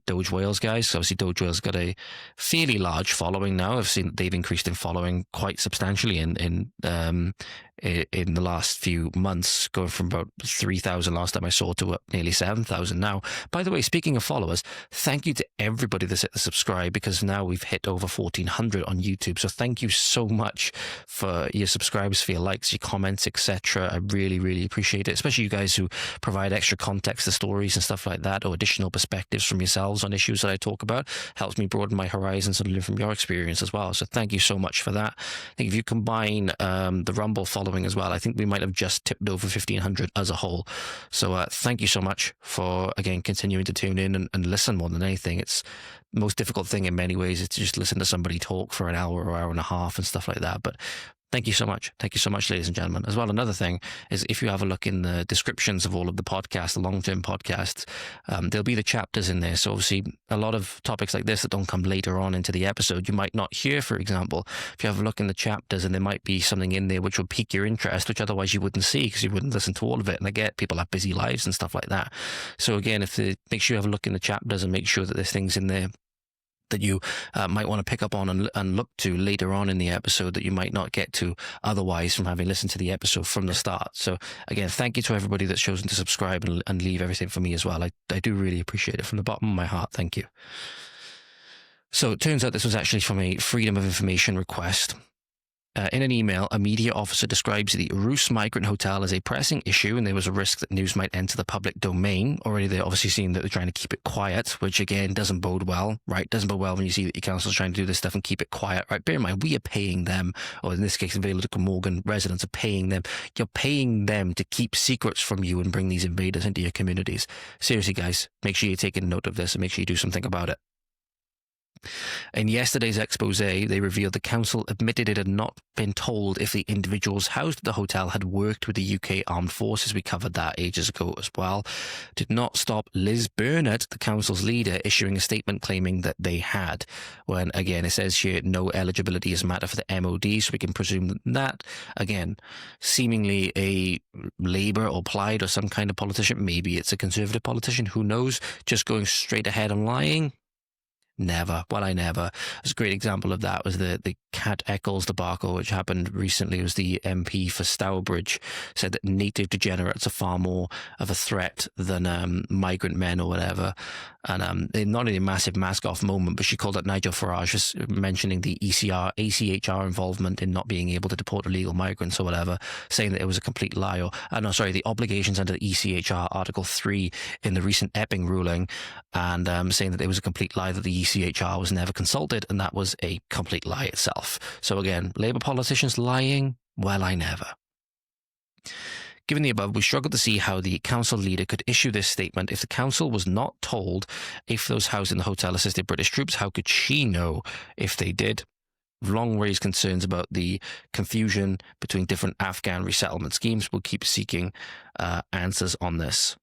Doge Wales guys. So obviously Doge Wales got a fairly large following now. I've seen that they've increased in following quite substantially in the last few months, going from about 3,000 last time I saw to nearly 7,000 now. By the way, speaking of followers, thank you to everybody that's hit the subscribe, because now we've hit over 1,400 on YouTube. So thank you so much for your subscribes, for your likes, your comments, etc. I really, really appreciate it, especially you guys who provide extra context to stories and stuff like that, or additional perspectives from yourselves on issues that I talk about. Helps me broaden my horizons and learn from your experience as well. So thank you so much for that. I think if you combine the Rumble following as well, I think we might have just tipped over 1,500 as a whole. So thank you so much for, again, continuing to tune in and listen. More than anything, it's the most difficult thing in many ways is to just listen to somebody talk for an hour or hour and a half and stuff like that. But thank you so much. Thank you so much, ladies and gentlemen. As well, another thing is if you have a look in the descriptions of all of the podcasts, the long-term podcasts, there'll be the chapters in there. So obviously a lot of topics like this that don't come later on into the episode, you might not hear, for example. If you have a look in the chapters, and there might be something in there which will pique your interest, which otherwise you wouldn't see because you wouldn't listen to all of it. And I get people have busy lives and stuff like that. So again, make sure you have a look in the chapters and make sure that there's things in there that you might want to pick up on and look to later on in the episode that you might not get to otherwise from having listened to the episode from the start. So again, thank you to everybody that's chosen to subscribe and leave everything for me as well. I do really appreciate it from the bottom of my heart. Thank you. So it turns out this was actually from a Freedom of Information request. In an email, a media officer describes the Roos migrant hotel as a pressing issue, and there was a risk that news might enter the public domain. Already they're obviously seeing that they're trying to keep it quiet, which again doesn't bode well, right? Doesn't bode well when you see that your council's trying to do this stuff and keep it quiet, right? Bear in mind, we are paying them, or in this case, the Vale of Glamorgan residents are paying them. You're paying them to keep secrets from you and bring these invaders into your communities. Seriously, guys, make sure you're taking note of this and make sure you do something about it. In yesterday's expose, they revealed the council admitted it had not been told if the individuals housed at the hotel had worked with the UK Armed Forces. We covered that ages ago as well. Did not stop Liz Burnett, the council's leader, issuing a statement claiming that they had. When, again, it says here, no eligibility is a matter for the MOD, so we can presume that, again, seemingly a Labour or Plaid or some kind of politician. Maybe it's a Conservative politician, who knows, just going straight ahead and lying. Never. Well, I never. As a great example of that was the Cat Eccles debacle, which happened recently. It was the MP for Stourbridge said that native degenerates are far more of a threat than migrant men or whatever. And not only a massive mask-off moment, but she called out Nigel Farage as mentioning the ACHR involvement in not being able to deport illegal migrants or whatever, saying that it was a complete lie. Or, the obligations under the ECHR Article 3 in the recent Epping ruling, and saying that it was a complete lie that the ECHR was never consulted, and that was a complete lie itself. So again, Labour politicians lying? Well, I never. Given the above, we struggle to see how the council leader could issue this statement if the council was not told if those housed in the hotel assisted British troops. How could she know if they did? We've long raised concerns about the confusion between different Afghan resettlement schemes. We'll keep seeking answers on this.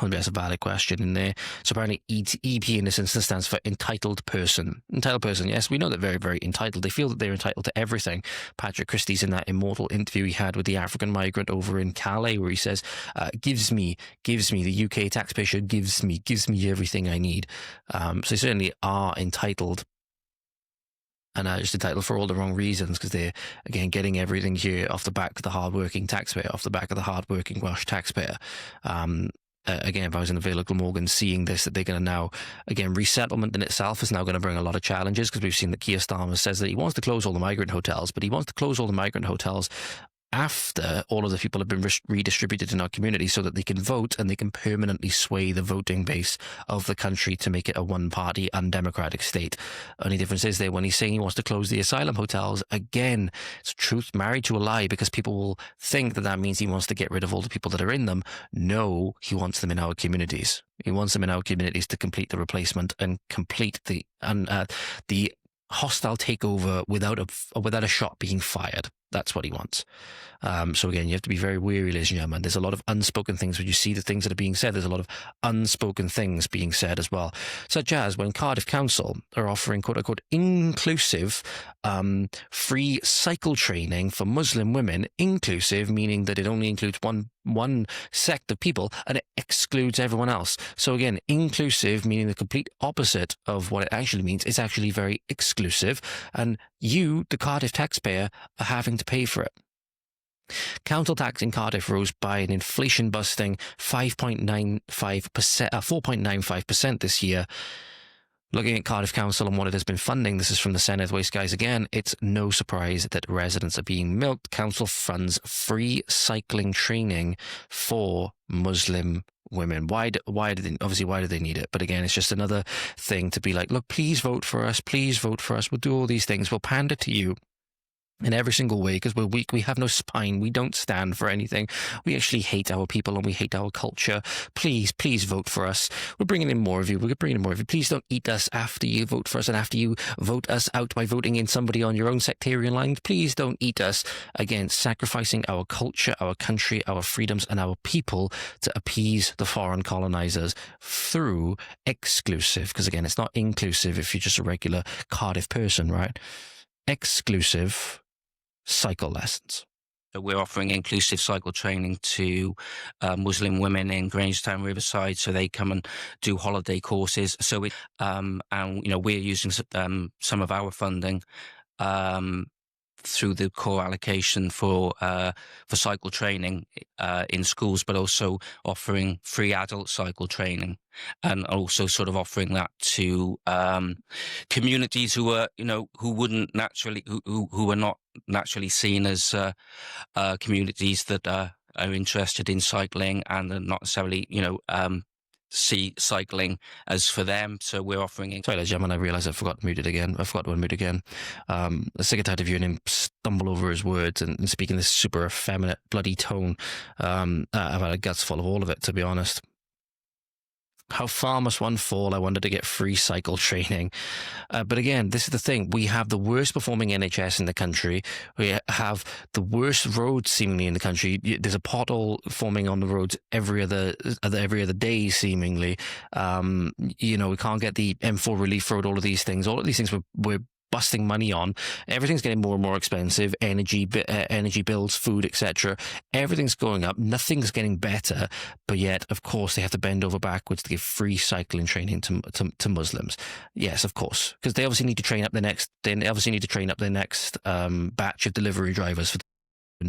That's a valid question in there. So apparently EP in this instance stands for entitled person. Entitled person, yes, we know they're very, very entitled. They feel that they're entitled to everything. Patrick Christie's in that immortal interview he had with the African migrant over in Calais, where he says, gives me, the UK taxpayer should gives me everything I need. So they certainly are entitled. And just entitled for all the wrong reasons, because they're, again, getting everything here off the back of the hard-working taxpayer, off the back of the hard-working Welsh taxpayer. Again, if I was in the Vale of Glamorgan, seeing this, that they're going to now, again, resettlement in itself is now going to bring a lot of challenges, because we've seen that Keir Starmer says that he wants to close all the migrant hotels, but he wants to close all the migrant hotels after all of the people have been redistributed in our community so that they can vote and they can permanently sway the voting base of the country to make it a one-party, undemocratic state. Only difference is there when he's saying he wants to close the asylum hotels, again, it's truth married to a lie, because people will think that that means he wants to get rid of all the people that are in them. No, he wants them in our communities. He wants them in our communities to complete the replacement and complete the hostile takeover without a shot being fired. That's what he wants. So again, you have to be very wary, ladies and gentlemen. There's a lot of unspoken things when you see the things that are being said. There's a lot of unspoken things being said as well, such as when Cardiff Council are offering quote unquote inclusive free cycle training for Muslim women. Inclusive meaning that it only includes one sect of people and it excludes everyone else. So again, inclusive meaning the complete opposite of what it actually means. It's actually very exclusive, and you, the Cardiff taxpayer, are having to pay for it. Council tax in Cardiff rose by an inflation-busting 4.95% this year. Looking at Cardiff Council and what it has been funding, this is from the Senedd Waste guys again, it's no surprise that residents are being milked. Council funds free cycling training for Muslim women. Why do they need it? But again, it's just another thing to be like, look, please vote for us. Please vote for us. We'll do all these things. We'll pander to you in every single way because we're weak. We have no spine. We don't stand for anything. We actually hate our people and we hate our culture. Please vote for us. We're bringing in more of you. We're bringing in more of you. Please don't eat us after you vote for us and after you vote us out by voting in somebody on your own sectarian lines. Please don't eat us. Again, sacrificing our culture, our country, our freedoms and our people to appease the foreign colonizers through exclusive, because again, it's not inclusive if you're just a regular Cardiff person, right? Exclusive cycle lessons. So we're offering inclusive cycle training to Muslim women in Grangetown, Riverside, so they come and do holiday courses. So and we're using some of our funding through the core allocation for cycle training in schools, but also offering free adult cycle training, and also sort of offering that to communities who are who are not naturally seen as communities that are interested in cycling and are not necessarily see cycling as for them. So we're offering. Sorry, ladies and gentlemen, I realised I forgot to unmute again. I'm sick and tired of hearing him stumble over his words and speaking this super effeminate bloody tone. I've had a guts full of all of it, to be honest. How far must one fall, I wonder, to get free cycle training? But again, this is the thing. We have the worst performing NHS in the country. We have the worst roads seemingly in the country. There's a pothole forming on the roads every other day seemingly. We can't get the M4 relief road, all of these things we're busting money on. Everything's getting more and more expensive. Energy bills, food, etc. Everything's going up. Nothing's getting better. But yet, of course, they have to bend over backwards to give free cycling training to Muslims. Yes, of course, because they obviously need to train up their next. Batch of delivery drivers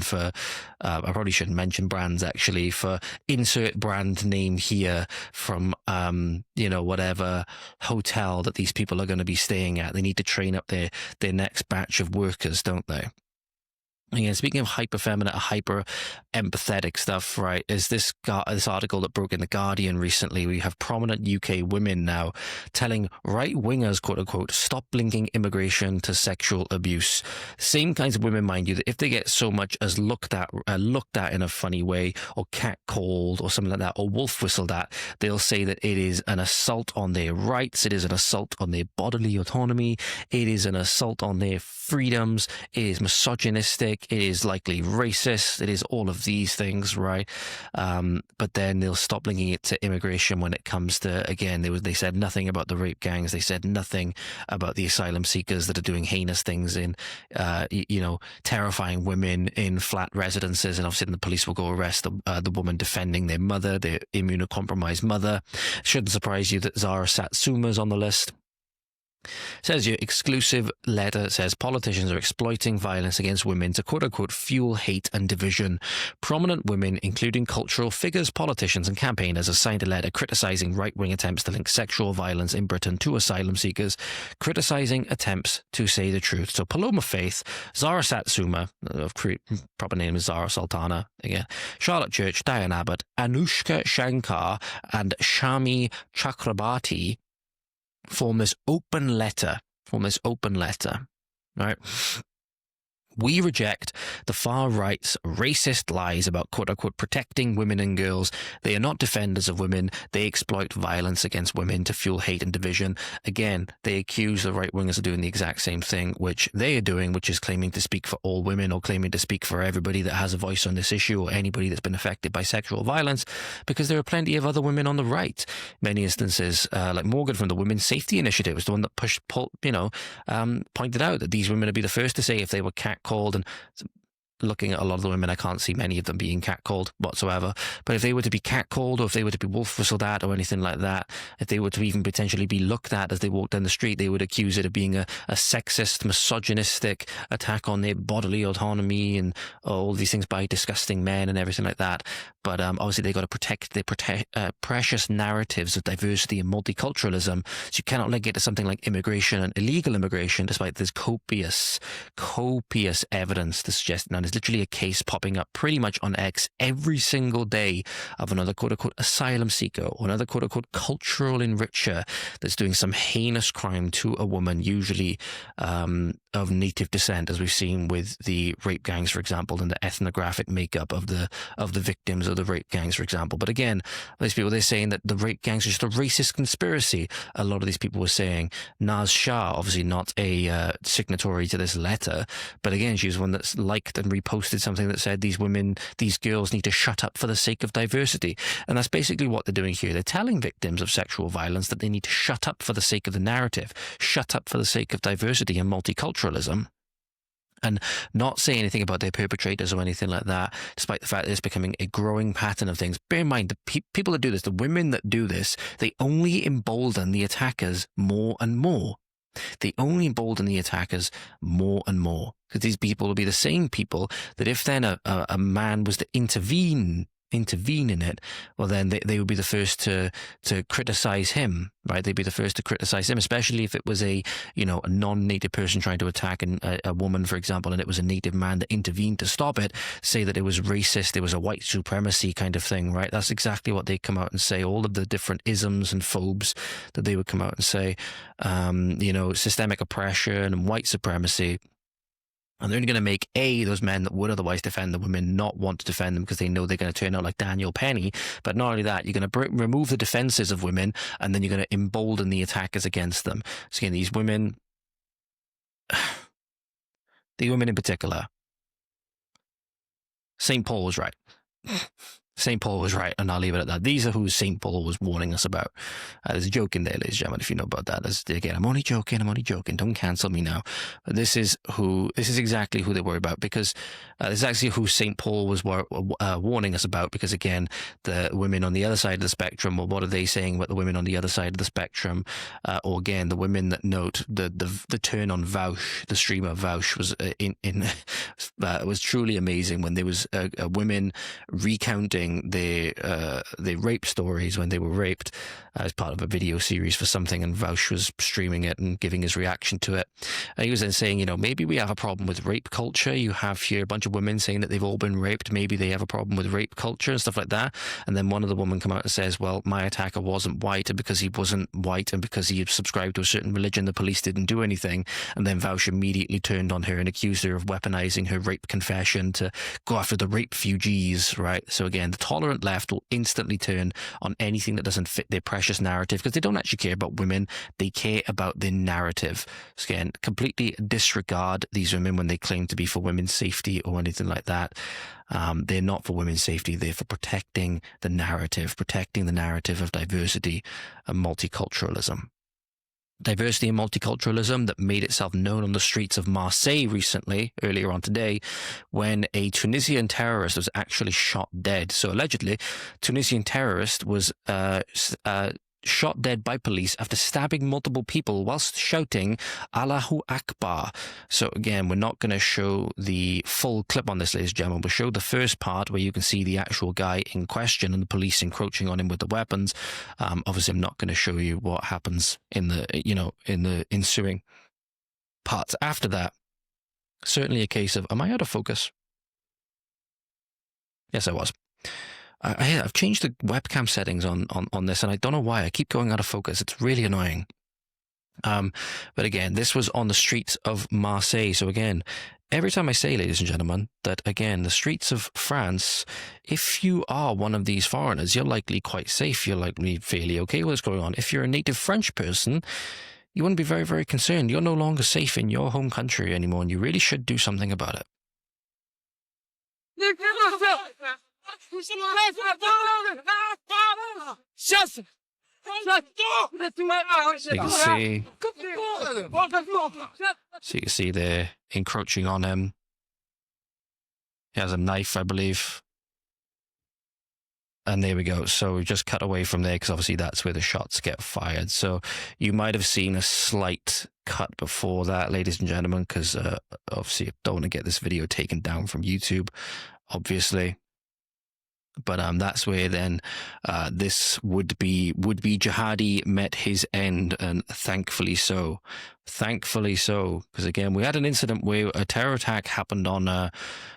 for I probably shouldn't mention brands actually, for insert brand name here from whatever hotel that these people are going to be staying at. They need to train up their next batch of workers, don't they? Again, speaking of hyper feminine, hyper empathetic stuff, right, is this article that broke in The Guardian recently. We have prominent UK women now telling right-wingers, quote unquote, stop linking immigration to sexual abuse. Same kinds of women, mind you, that if they get so much as looked at in a funny way, or catcalled or something like that, or wolf whistled at, they'll say that it is an assault on their rights, it is an assault on their bodily autonomy, it is an assault on their freedoms, it is misogynistic, it is likely racist, it is all of these things, right? But then they'll stop linking it to immigration when it comes to, again, they said nothing about the rape gangs, they said nothing about the asylum seekers that are doing heinous things in, terrifying women in flat residences, and obviously the police will go arrest the woman defending their mother, their immunocompromised mother. Shouldn't surprise you that Zara Satsuma's on the list. Says your exclusive letter says politicians are exploiting violence against women to quote-unquote fuel hate and division. Prominent women, including cultural figures, politicians and campaigners, have signed a letter criticising right-wing attempts to link sexual violence in Britain to asylum seekers, criticising attempts to say the truth. So Paloma Faith, Zara Satsuma, proper name is Zara Sultana, again, Charlotte Church, Diane Abbott, Anushka Shankar and Shami Chakrabarti form this open letter, right? We reject the far right's racist lies about quote-unquote protecting women and girls. They are not defenders of women. They exploit violence against women to fuel hate and division. Again, they accuse the right-wingers of doing the exact same thing, which they are doing, which is claiming to speak for all women or claiming to speak for everybody that has a voice on this issue or anybody that's been affected by sexual violence, because there are plenty of other women on the right. Many instances, like Morgan from the Women's Safety Initiative was the one that pointed out that these women would be the first to say if they were catcalled, and looking at a lot of the women, I can't see many of them being catcalled whatsoever. But if they were to be catcalled, or if they were to be wolf whistled at, or anything like that, if they were to even potentially be looked at as they walk down the street, they would accuse it of being a sexist, misogynistic attack on their bodily autonomy and all these things by disgusting men and everything like that. But obviously, they got to protect their precious narratives of diversity and multiculturalism. So you cannot get to something like immigration and illegal immigration, despite there's copious evidence to suggest. Now, there's literally a case popping up pretty much on X every single day of another quote-unquote asylum seeker or another quote-unquote cultural enricher that's doing some heinous crime to a woman, usually of native descent, as we've seen with the rape gangs, for example, and the ethnographic makeup of the victims of the rape gangs, for example. But again, these people, they're saying that the rape gangs are just a racist conspiracy. A lot of these people were saying. Naz Shah, obviously not a signatory to this letter, but again, she was one that's liked and reposted something that said these girls need to shut up for the sake of diversity. And that's basically what they're doing here. They're telling victims of sexual violence that they need to shut up for the sake of the narrative, shut up for the sake of diversity and multiculturalism, and not say anything about their perpetrators or anything like that, despite the fact that it's becoming a growing pattern of things. Bear in mind, the people that do this, the women that do this, they only embolden the attackers more and more. They only embolden the attackers more and more, because these people will be the same people that if then a man was to intervene in it, well, then they would be the first to criticize him, right? They'd be the first to criticize him, especially if it was a non-native person trying to attack a woman, for example, and it was a native man that intervened to stop it, say that it was racist, it was a white supremacy kind of thing, right? That's exactly what they come out and say. All of the different isms and phobes that they would come out and say, systemic oppression and white supremacy. And they're only going to make those men that would otherwise defend the women not want to defend them because they know they're going to turn out like Daniel Penny. But not only that, you're going to remove the defenses of women, and then you're going to embolden the attackers against them. So again, these women in particular, St. Paul was right. St. Paul was right, and I'll leave it at that. These are who St. Paul was warning us about. There's a joke in there, ladies and gentlemen, if you know about that. Again, I'm only joking. Don't cancel me now. But this is exactly who they were about, because this is actually who St. Paul was warning us about, because again, the women on the other side of the spectrum, well, what are they saying about the women on the other side of the spectrum? Or again, the women that note the turn on Vaush, the streamer Vaush, was was truly amazing when there was women recounting their rape stories when they were raped as part of a video series for something, and Vaush was streaming it and giving his reaction to it. And he was then saying, maybe we have a problem with rape culture. You have here a bunch of women saying that they've all been raped. Maybe they have a problem with rape culture and stuff like that. And then one of the women come out and says, well, my attacker wasn't white, and because he wasn't white and because he subscribed to a certain religion, the police didn't do anything. And then Vaush immediately turned on her and accused her of weaponizing her rape confession to go after the rape fugees, right? So again, the tolerant left will instantly turn on anything that doesn't fit their precious narrative, because they don't actually care about women. They care about their narrative. So again, completely disregard these women when they claim to be for women's safety or anything like that. They're not for women's safety. They're for protecting the narrative of diversity and multiculturalism. Diversity and multiculturalism that made itself known on the streets of Marseille earlier on today, when a Tunisian terrorist was actually shot dead. So allegedly, Tunisian terrorist was shot dead by police after stabbing multiple people whilst shouting Allahu Akbar. So again, we're not going to show the full clip on this, ladies and gentlemen. We'll show the first part where you can see the actual guy in question and the police encroaching on him with the weapons. Obviously, I'm not going to show you what happens in the ensuing parts after that. Certainly a case of, am I out of focus? Yes, I was. I've changed the webcam settings on this, and I don't know why. I keep going out of focus. It's really annoying. But again, this was on the streets of Marseille. So again, every time I say, ladies and gentlemen, that again, the streets of France, if you are one of these foreigners, you're likely quite safe. You're likely fairly okay with what's going on. If you're a native French person, you wouldn't be very, very concerned. You're no longer safe in your home country anymore, and you really should do something about it. So you can see they're encroaching on him. He has a knife, I believe. And there we go. So we just cut away from there because obviously that's where the shots get fired. So you might have seen a slight cut before that, ladies and gentlemen, because obviously I don't want to get this video taken down from YouTube, obviously. But that's where then this would-be jihadi met his end, and thankfully so. Thankfully so, because again, we had an incident where a terror attack happened on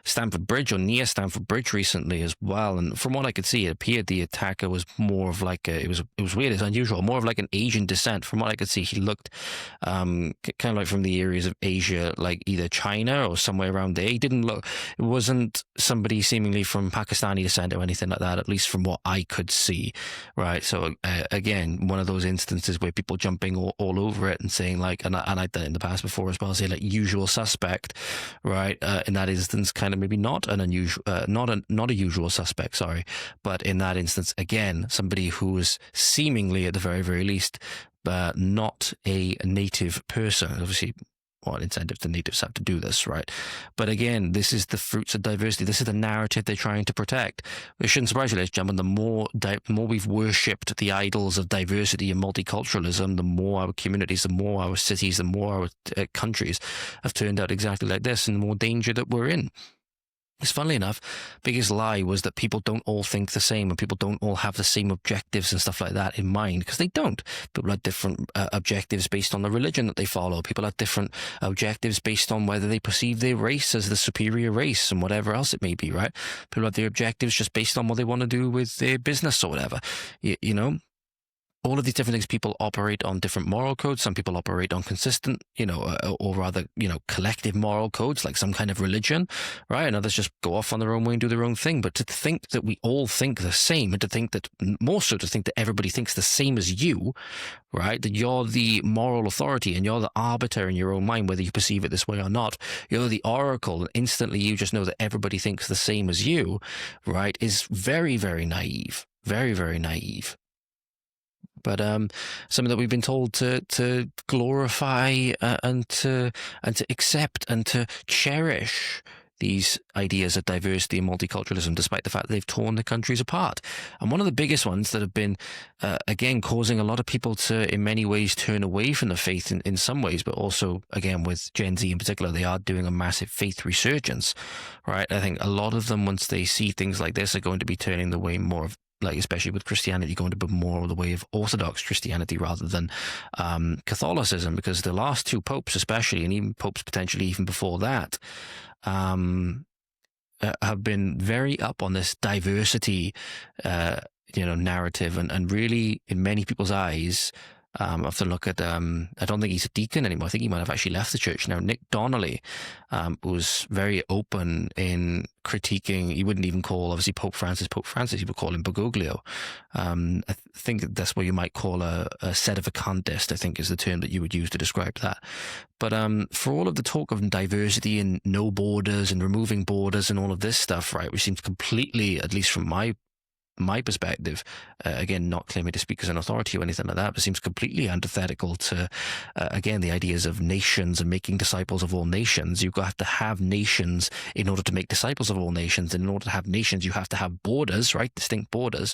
Stamford Bridge, or near Stamford Bridge recently as well. And from what I could see, it appeared the attacker was more of like it was weird, it's unusual, more of like an Asian descent. From what I could see, he looked kind of like from the areas of Asia, like either China or somewhere around there. He didn't look, it wasn't somebody seemingly from Pakistani descent or anything like that, at least from what I could see, right? So again, one of those instances where people jumping all over it and saying like, and I've done it in the past before as well, say like usual suspect, right? In that instance, kind of maybe not an unusual, not a usual suspect, sorry, but in that instance, again, somebody who was seemingly at the very, very least, not a native person. Obviously, what incentive the natives have to do this, right? But again, this is the fruits of diversity. This is the narrative they're trying to protect. It shouldn't surprise you, ladies and gentlemen, the more we've worshipped the idols of diversity and multiculturalism, the more our communities, the more our cities, the more our countries have turned out exactly like this, and the more danger that we're in. Because funnily enough, biggest lie was that people don't all think the same, and people don't all have the same objectives and stuff like that in mind, because they don't. People have different objectives based on the religion that they follow. People have different objectives based on whether they perceive their race as the superior race and whatever else it may be, right? People have their objectives just based on what they want to do with their business or whatever, you know? All of these different things, people operate on different moral codes. Some people operate on consistent, or rather, collective moral codes, like some kind of religion, right? And others just go off on their own way and do their own thing. But to think that we all think the same, and to think that, more so to think that everybody thinks the same as you, right? That you're the moral authority and you're the arbiter in your own mind, whether you perceive it this way or not. You're the oracle, and instantly you just know that everybody thinks the same as you, right? Is very, very naive. Very, very naive. But something that we've been told to glorify and to accept and to cherish these ideas of diversity and multiculturalism, despite the fact that they've torn the countries apart. And one of the biggest ones that have been, again, causing a lot of people to, in many ways, turn away from the faith in some ways, but also, again, with Gen Z in particular, they are doing a massive faith resurgence, right? I think a lot of them, once they see things like this, are going to be turning the way more of, like especially with Christianity, going to be more of the way of Orthodox Christianity rather than Catholicism, because the last two popes especially, and even popes potentially even before that, have been very up on this diversity narrative, and really in many people's eyes, I have to look at, I don't think he's a deacon anymore. I think he might have actually left the church now. Nick Donnelly was very open in critiquing, he wouldn't even call, obviously, Pope Francis, he would call him Bergoglio. I think that's what you might call a sedevacantist, I think is the term that you would use to describe that. But for all of the talk of diversity and no borders and removing borders and all of this stuff, right, which seems completely, at least from my perspective, again, not claiming to speak as an authority or anything like that, but seems completely antithetical to, again, the ideas of nations and making disciples of all nations. You've got to have nations in order to make disciples of all nations. And in order to have nations, you have to have borders, right? Distinct borders.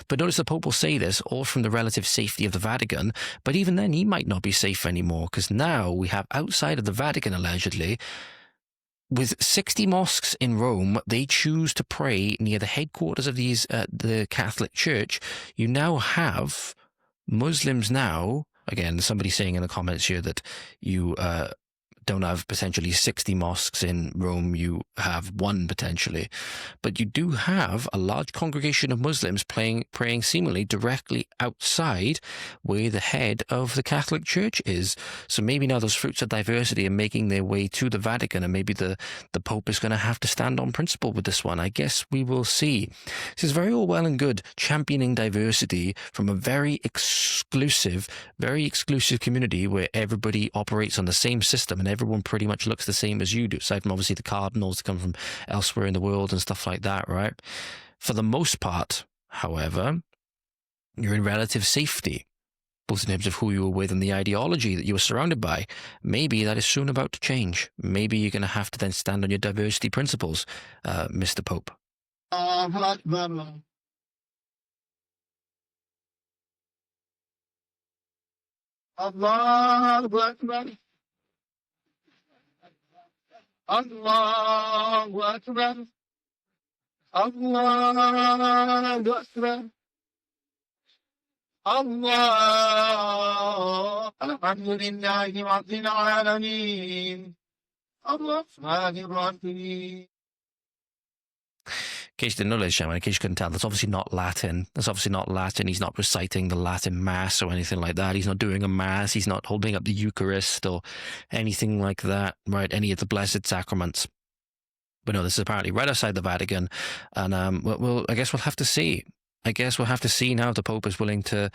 But notice the Pope will say this all from the relative safety of the Vatican, but even then he might not be safe anymore, because now we have, outside of the Vatican allegedly, with 60 mosques in Rome, they choose to pray near the headquarters of the Catholic Church. You now have Muslims now, again, somebody saying in the comments here that don't have potentially 60 mosques in Rome. You have one potentially, but you do have a large congregation of Muslims praying seemingly directly outside where the head of the Catholic Church is. So maybe now those fruits of diversity are making their way to the Vatican, and maybe the Pope is going to have to stand on principle with this one. I guess we will see. This is very all well and good championing diversity from a very exclusive community where everybody operates on the same system and everyone pretty much looks the same as you do, aside from obviously the cardinals that come from elsewhere in the world and stuff like that, right? For the most part, however, you're in relative safety, both in terms of who you were with and the ideology that you were surrounded by. Maybe that is soon about to change. Maybe you're going to have to then stand on your diversity principles, Mr. Pope. Allahu Akbar. Allahu Akbar. Allahu Akbar. Allah. Alhamdulillahi Rabbil Alameen. Ar-Rahmanir Rahim. In case you didn't know, ladies and gentlemen, in case you couldn't tell, that's obviously not Latin. That's obviously not Latin. He's not reciting the Latin Mass or anything like that. He's not doing a Mass. He's not holding up the Eucharist or anything like that, right? Any of the Blessed Sacraments. But no, this is apparently right outside the Vatican. And I guess we'll have to see. I guess we'll have to see now if the Pope is willing to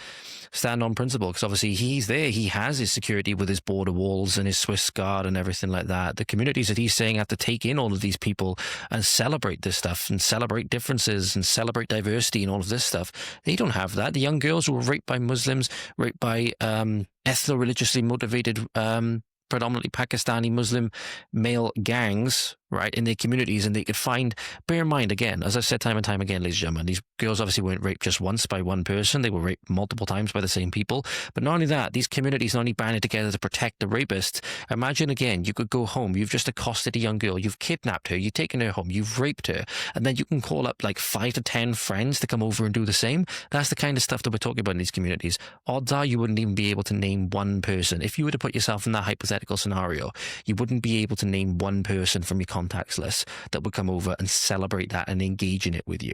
stand on principle, because obviously he's there. He has his security with his border walls and his Swiss Guard and everything like that. The communities that he's saying have to take in all of these people and celebrate this stuff and celebrate differences and celebrate diversity and all of this stuff. They don't have that. The young girls who were raped by Muslims, raped by ethno-religiously motivated predominantly Pakistani Muslim male gangs, right, in their communities, and they could find, bear in mind, again, as I've said time and time again, ladies and gentlemen, these girls obviously weren't raped just once by one person, they were raped multiple times by the same people. But not only that, these communities not only banded together to protect the rapists. Imagine again, you could go home, you've just accosted a young girl, you've kidnapped her, you've taken her home, you've raped her, and then you can call up like 5 to 10 friends to come over and do the same. That's the kind of stuff that we're talking about in these communities. Odds are you wouldn't even be able to name one person. If you were to put yourself in that hypothetical scenario, you wouldn't be able to name one person from your contacts list that would come over and celebrate that and engage in it with you.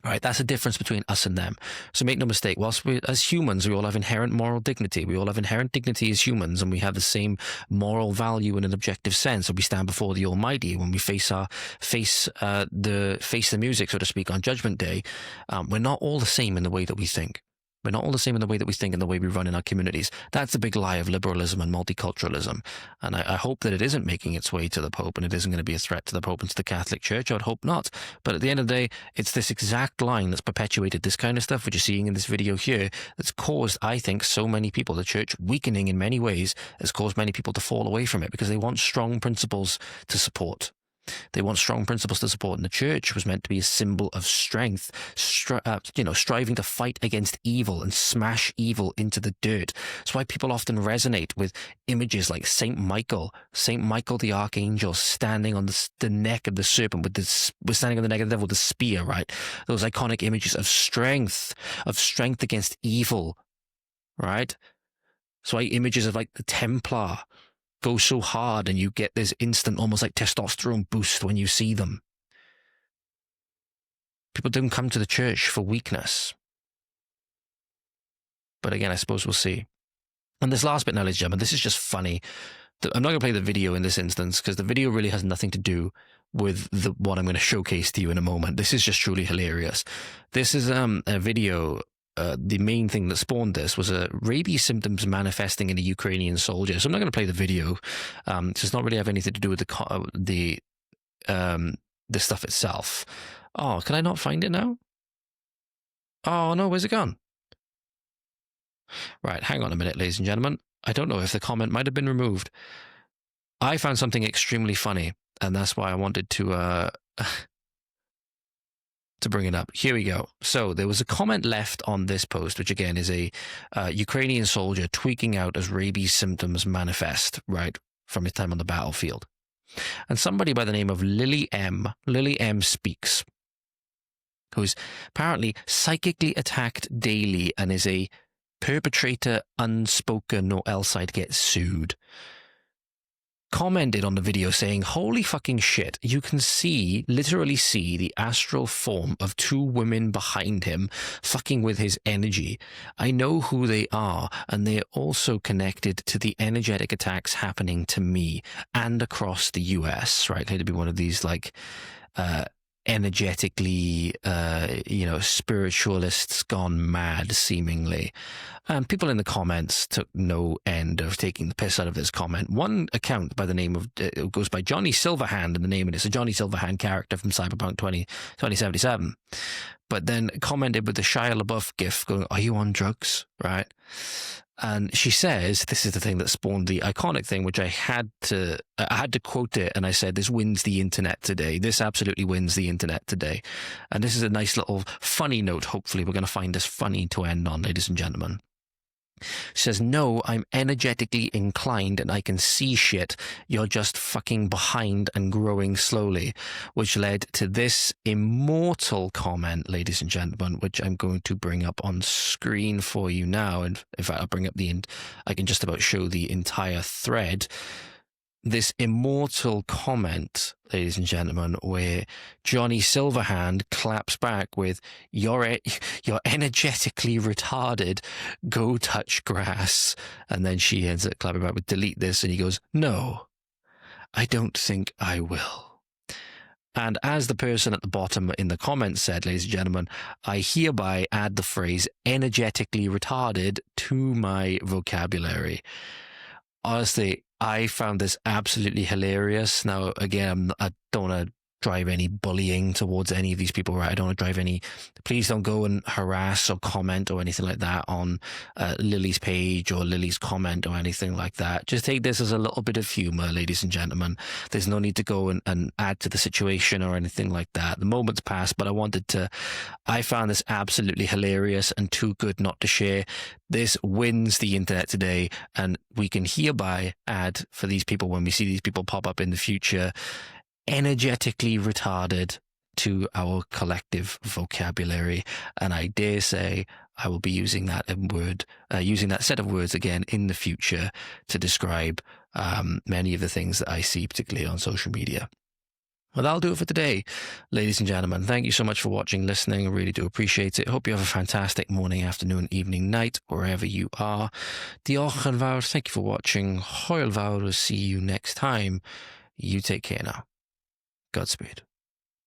All right, that's the difference between us and them. So make no mistake, whilst as humans, we all have inherent moral dignity. We all have inherent dignity as humans, and we have the same moral value in an objective sense. So we stand before the Almighty when we face the music, so to speak, on Judgment Day. We're not all the same in the way that we think. We're not all the same in the way that we think and the way we run in our communities. That's the big lie of liberalism and multiculturalism. And I hope that it isn't making its way to the Pope, and it isn't going to be a threat to the Pope and to the Catholic Church. I would hope not. But at the end of the day, it's this exact line that's perpetuated this kind of stuff, which you're seeing in this video here, that's caused, I think, so many people, the church weakening in many ways, has caused many people to fall away from it because they want strong principles to support. They want strong principles to support, and the church was meant to be a symbol of strength, striving to fight against evil and smash evil into the dirt. That's why people often resonate with images like Saint Michael the Archangel standing on the neck of the serpent standing on the neck of the devil with the spear, right? Those iconic images of strength against evil, right? So images of like the Templar go so hard, and you get this instant, almost like testosterone boost when you see them. People don't come to the church for weakness. But again, I suppose we'll see. And this last bit now, ladies and gentlemen, this is just funny. I'm not going to play the video in this instance because the video really has nothing to do with what I'm going to showcase to you in a moment. This is just truly hilarious. This is a video. The main thing that spawned this was rabies symptoms manifesting in a Ukrainian soldier. So I'm not going to play the video. It does not really have anything to do with the stuff itself. Oh, can I not find it now? Oh no, where's it gone? Right, hang on a minute, ladies and gentlemen. I don't know if the comment might have been removed. I found something extremely funny, and that's why I wanted to bring it up. Here we go. So there was a comment left on this post, which again is a Ukrainian soldier tweaking out as rabies symptoms manifest, right, from his time on the battlefield. And somebody by the name of Lily M Speaks, who's apparently psychically attacked daily and is a perpetrator unspoken, or else I'd get sued. commented on the video saying, holy fucking shit, you can literally see the astral form of two women behind him fucking with his energy. I know who they are, and they're also connected to the energetic attacks happening to me and across the US, right? They'd be one of these like energetically, spiritualists gone mad, seemingly. And people in the comments took no end of taking the piss out of this comment. One account by the name of, goes by Johnny Silverhand in the name, and it's a Johnny Silverhand character from Cyberpunk 2077. But then commented with the Shia LaBeouf gif going, are you on drugs? Right? And she says, this is the thing that spawned the iconic thing, which I had to quote it, and I said, this wins the internet today. This absolutely wins the internet today. And this is a nice little funny note. Hopefully we're going to find this funny to end on, ladies and gentlemen. She says, no, I'm energetically inclined and I can see shit. You're just fucking behind and growing slowly, which led to this immortal comment, ladies and gentlemen, which I'm going to bring up on screen for you now. And in fact, I'll bring up I can just about show the entire thread. This immortal comment, ladies and gentlemen, where Johnny Silverhand claps back with, you're energetically retarded, go touch grass. And then she ends up clapping back with, delete this. And he goes, no, I don't think I will. And as the person at the bottom in the comments said, ladies and gentlemen, I hereby add the phrase energetically retarded to my vocabulary. Honestly, I found this absolutely hilarious. Now, again, I don't want to drive any bullying towards any of these people, right? I don't want to drive any, please don't go and harass or comment or anything like that on Lily's page or Lily's comment or anything like that. Just take this as a little bit of humor, ladies and gentlemen. There's no need to go and add to the situation or anything like that. The moment's passed, but I found this absolutely hilarious and too good not to share. This wins the internet today, and we can hereby add for these people, when we see these people pop up in the future, energetically retarded to our collective vocabulary. And I dare say I will be using that using that set of words again in the future to describe many of the things that I see, particularly on social media. Well, that'll do it for today, ladies and gentlemen. Thank you so much for watching, listening. I really do appreciate it. Hope you have a fantastic morning, afternoon, evening, night, wherever you are. Diolch yn fawr. Thank you for watching. Hwyl fawr. See you next time. You take care now. Godspeed.